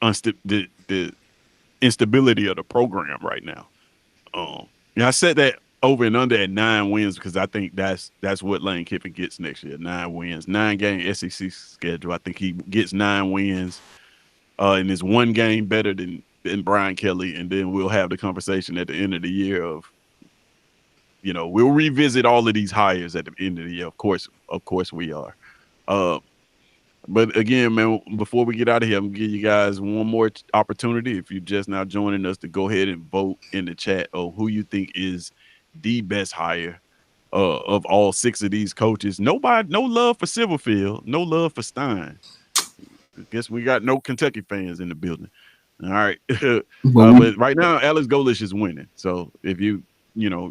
instability of the program right now. I said that over and under at 9 wins because I think that's what Lane Kiffin gets next year. 9 wins, 9-game SEC schedule. I think he gets 9 wins, and is 1 game better than Brian Kelly, and then we'll have the conversation at the end of the year of. We'll revisit all of these hires at the end of the year. Of course we are. But again, man, before we get out of here, I'm going to give you guys one more opportunity. If you're just now joining us, to go ahead and vote in the chat of who you think is the best hire of all 6 of these coaches. No love for Silverfield, no love for Stein. I guess we got no Kentucky fans in the building. All right. But But right now, Alex Golish is winning. So if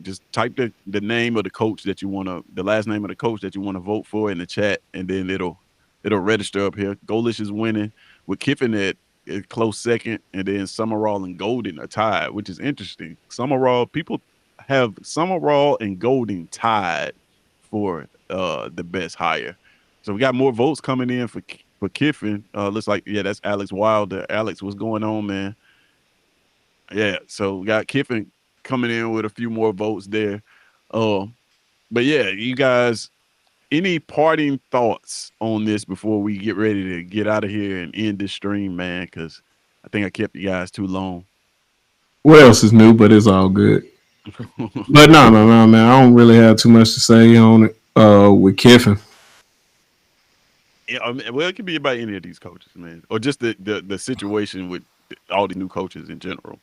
just type the name of the coach that you want to, the last name of the coach that you want to vote for in the chat, and then it'll register up here. Golish is winning with Kiffin at a close second, and then Summerall and Golden are tied, which is interesting. People have Summerall and Golden tied for the best hire. So we got more votes coming in for Kiffin. Looks like that's Alex Wilder. Alex, what's going on, man? Yeah, so we got Kiffin coming in with a few more votes there. But yeah, you guys, any parting thoughts on this before we get ready to get out of here and end this stream, man? Because I think I kept you guys too long. what else is new? But it's all good. But no, man. I don't really have too much to say on it. With Kiffin. Yeah, well, it could be about any of these coaches, man, or just the situation with all the new coaches in general.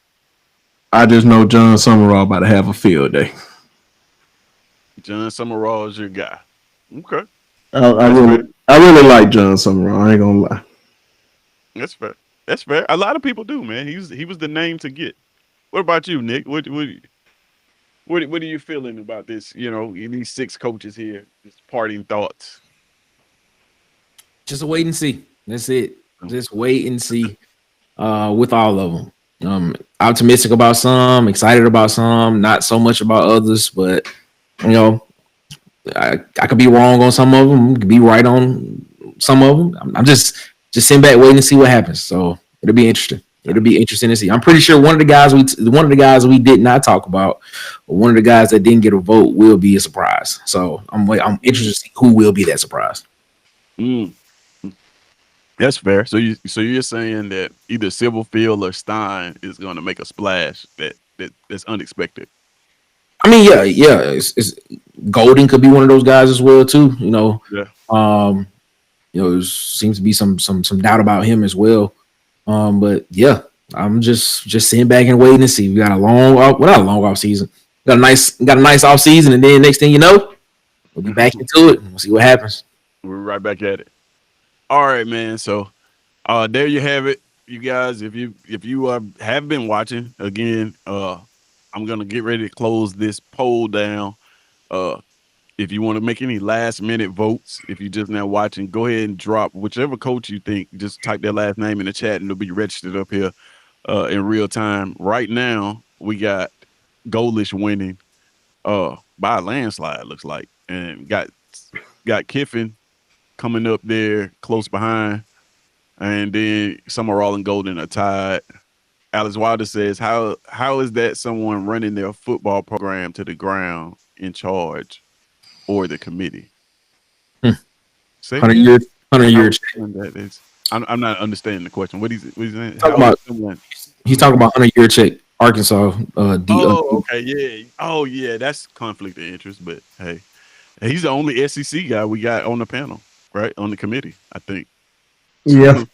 I just know John Summerall about to have a field day. John Summerall is your guy. Okay, I really like John Summerall. I ain't gonna lie. that's fair. That's fair. A lot of people do, man. He was the name to get. What about you, Nick? What are you feeling about this? These 6 coaches here. Just parting thoughts. Just wait and see. That's it. Just wait and see with all of them. Optimistic about some, excited about some, not so much about others, but I could be wrong on some of them, could be right on some of them. I'm just sitting back waiting to see what happens. So it'll be interesting. It'll be interesting to see. I'm pretty sure one of the guys we did not talk about, or one of the guys that didn't get a vote, will be a surprise. So I'm interested to see who will be that surprise. That's fair. So you're saying that either Silverfield or Stein is going to make a splash that's unexpected. I mean, yeah. It's Golden could be one of those guys as well too. Yeah. There seems to be some doubt about him as well. But yeah, I'm just sitting back and waiting to see. We got not a long off season. Got a nice off season, and then next thing you know, we'll be back into it. We'll see what happens. We're right back at it. All right, man. So, there you have it, you guys. If you have been watching again, I'm gonna get ready to close this poll down. If you want to make any last minute votes, if you're just now watching, go ahead and drop whichever coach you think. Just type their last name in the chat, and it'll be registered up here in real time. Right now, we got Golish winning by a landslide, looks like, and got Kiffin coming up there close behind, and then Summerall and Golden are tied. Alex Wilder says, how is that someone running their football program to the ground in charge or the committee? 100-year check. I'm not understanding the question. What is it? He's talking about 100-year check, Arkansas. Okay, yeah. Oh, yeah, that's conflict of interest, but hey, he's the only SEC guy we got on the panel. Right, on the committee, I think. Yeah.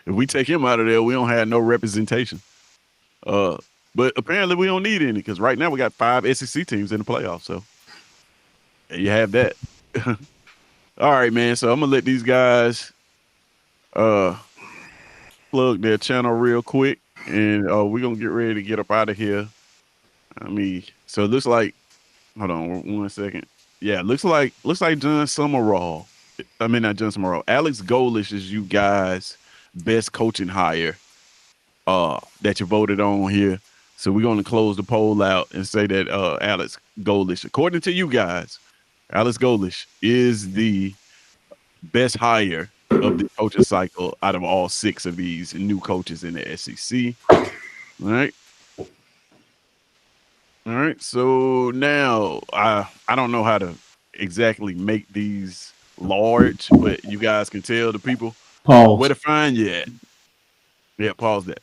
If we take him out of there, we don't have no representation. But apparently we don't need any, because right now we got 5 SEC teams in the playoffs. So you have that. All right, man. So I'm gonna let these guys plug their channel real quick, and we're gonna get ready to get up out of here. So it looks like, hold on 1 second. Yeah, looks like John Summerall. Not John Summerall. Alex Golish is you guys' best coaching hire that you voted on here. So we're going to close the poll out and say that Alex Golish, according to you guys, Alex Golish is the best hire of the coaching cycle out of all 6 of these new coaches in the SEC. All right. So now I don't know how to exactly make these large, but you guys can tell the people where to find you at. Yeah, pause that.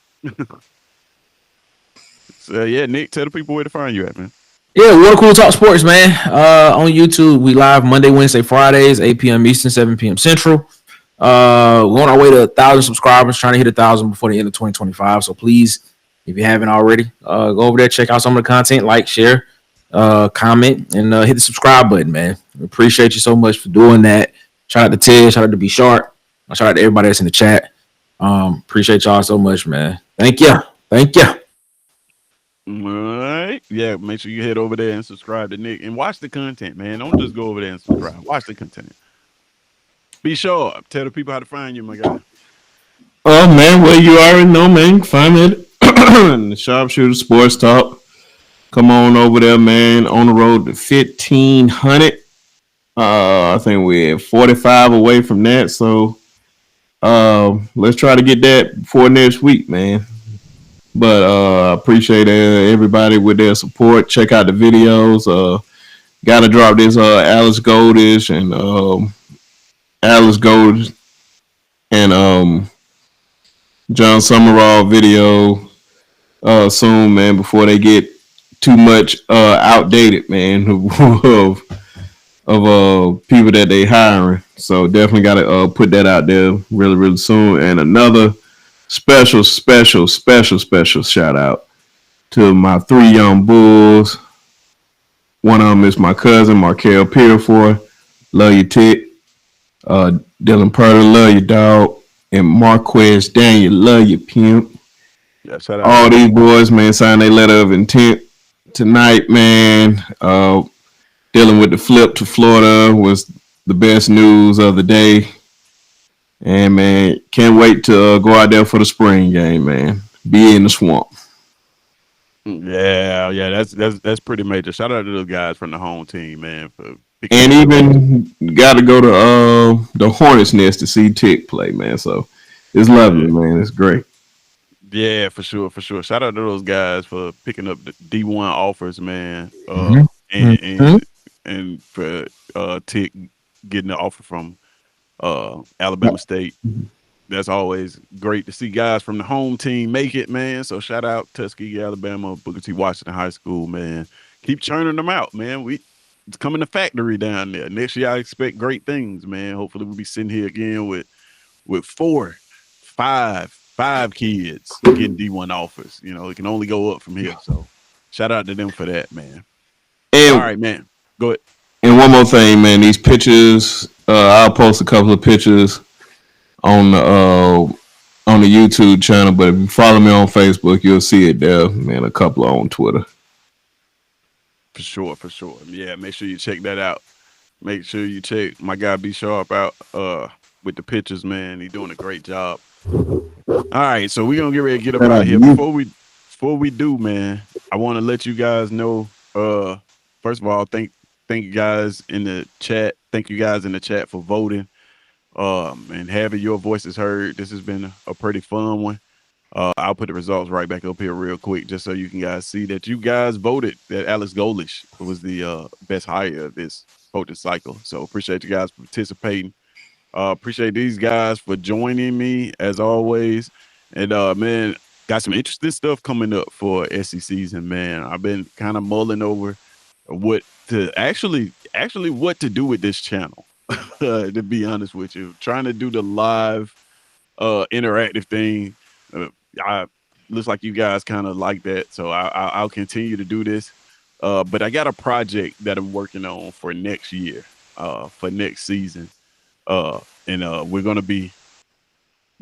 So yeah, Nick, tell the people where to find you at, man. Yeah, Water Cool Talk Sports, man. On YouTube, we live Monday, Wednesday, Fridays, 8 p.m. Eastern, 7 p.m. Central. We're on our way to 1,000 subscribers, trying to hit 1,000 before the end of 2025. So please, if you haven't already, go over there, check out some of the content, like, share, comment, and hit the subscribe button, man. We appreciate you so much for doing that. Shout out to Ted, shout out to B Sharp, shout out to everybody that's in the chat. Appreciate y'all so much, man. Thank you. Thank you. All right. Yeah, make sure you head over there and subscribe to Nick and watch the content, man. Don't just go over there and subscribe. Watch the content. Be sure. Tell the people how to find you, my guy. Oh man, well you already know, man. Find me at the Sharpshooter Sports Talk. Come on over there, man. On the road to 1,500. I think we're 45 away from that. So let's try to get that before next week, man. But I appreciate everybody with their support. Check out the videos. Gotta drop this Alice Goldish and Alice Gold and John Summerall video soon, man, before they get too much outdated, man, of people that they hiring. So definitely got to put that out there really, really soon. And another special shout out to my 3 young bulls. One of them is my cousin, Markel Peerfoy. Love you, Tick. Dylan Purdy, love you, dog. And Marquez Daniel, love you, pimp. Yeah, shout out. All these boys, man, signed their letter of intent tonight, man. Dealing with the flip to Florida was the best news of the day. And, man, can't wait to go out there for the spring game, man. Be in the swamp. Yeah, that's pretty major. Shout out to those guys from the home team, man. And even got to go to the Hornets Nest to see Tick play, man. So it's lovely, man. It's great. Yeah, for sure. Shout out to those guys for picking up the D1 offers, man. And for Tick getting the offer from Alabama State. That's always great to see guys from the home team make it, man. So shout out Tuskegee, Alabama, Booker T. Washington High School, man. Keep churning them out, man. It's coming to factory down there. Next year I expect great things, man. Hopefully we'll be sitting here again with 4, 5 kids getting D1 offers. You know, it can only go up from here. So shout out to them for that, man. And, all right, man. Go ahead. And one more thing, man. These pictures, I'll post a couple of pictures on the YouTube channel, but if you follow me on Facebook, you'll see it there, man. A couple on Twitter. For sure. Yeah, make sure you check that out. Make sure you check my guy B Sharp out with the pictures, man. He's doing a great job. All right, so we're gonna get ready to get up out of here. Before we do, man, I want to let you guys know. First of all, thank you guys in the chat. Thank you guys in the chat for voting. And having your voices heard. This has been a pretty fun one. I'll put the results right back up here real quick just so you can guys see that you guys voted that Alex Golish was the best hire of this voting cycle. So appreciate you guys for participating. Appreciate these guys for joining me as always. And man, got some interesting stuff coming up for SECZN, man. I've been kind of mulling over what to actually what to do with this channel. To be honest with you, trying to do the live interactive thing. Looks like you guys kind of like that, so I'll continue to do this. But I got a project that I'm working on for next year, for next season, and we're gonna be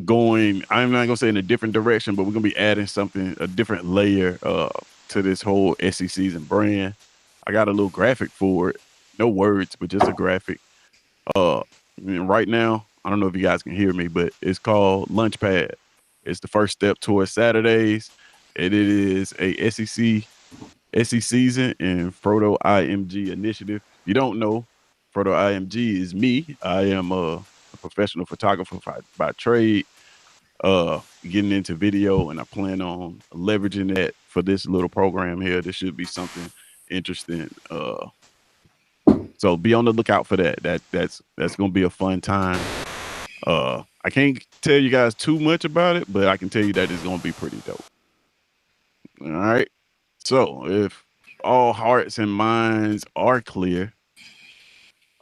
going. I'm not gonna say in a different direction, but we're gonna be adding a different layer to this whole SECZN brand. I got a little graphic for it, no words, but just a graphic. Right now, I don't know if you guys can hear me, but it's called Launchpad. It's the first step towards Saturdays, and it is a SECZN and Frodo IMG initiative. If you don't know, Frodo IMG is me. I am a professional photographer by trade, getting into video, and I plan on leveraging that for this little program here. This should be something interesting. So be on the lookout for that. That's gonna be a fun time. I can't tell you guys too much about it, but I can tell you that it's gonna be pretty dope. All right. So if all hearts and minds are clear,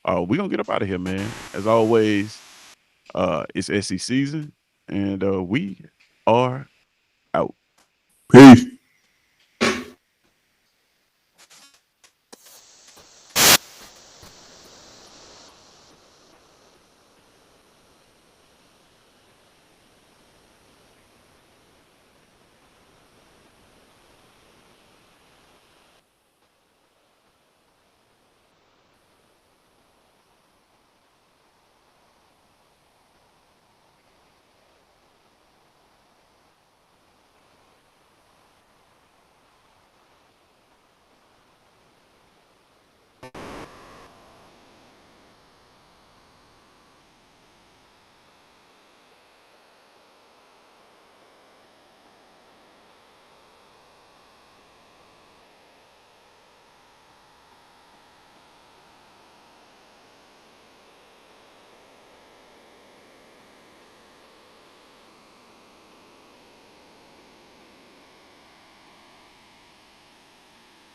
we're gonna get up out of here, man. As always, it's SECZN, and we are out. Peace.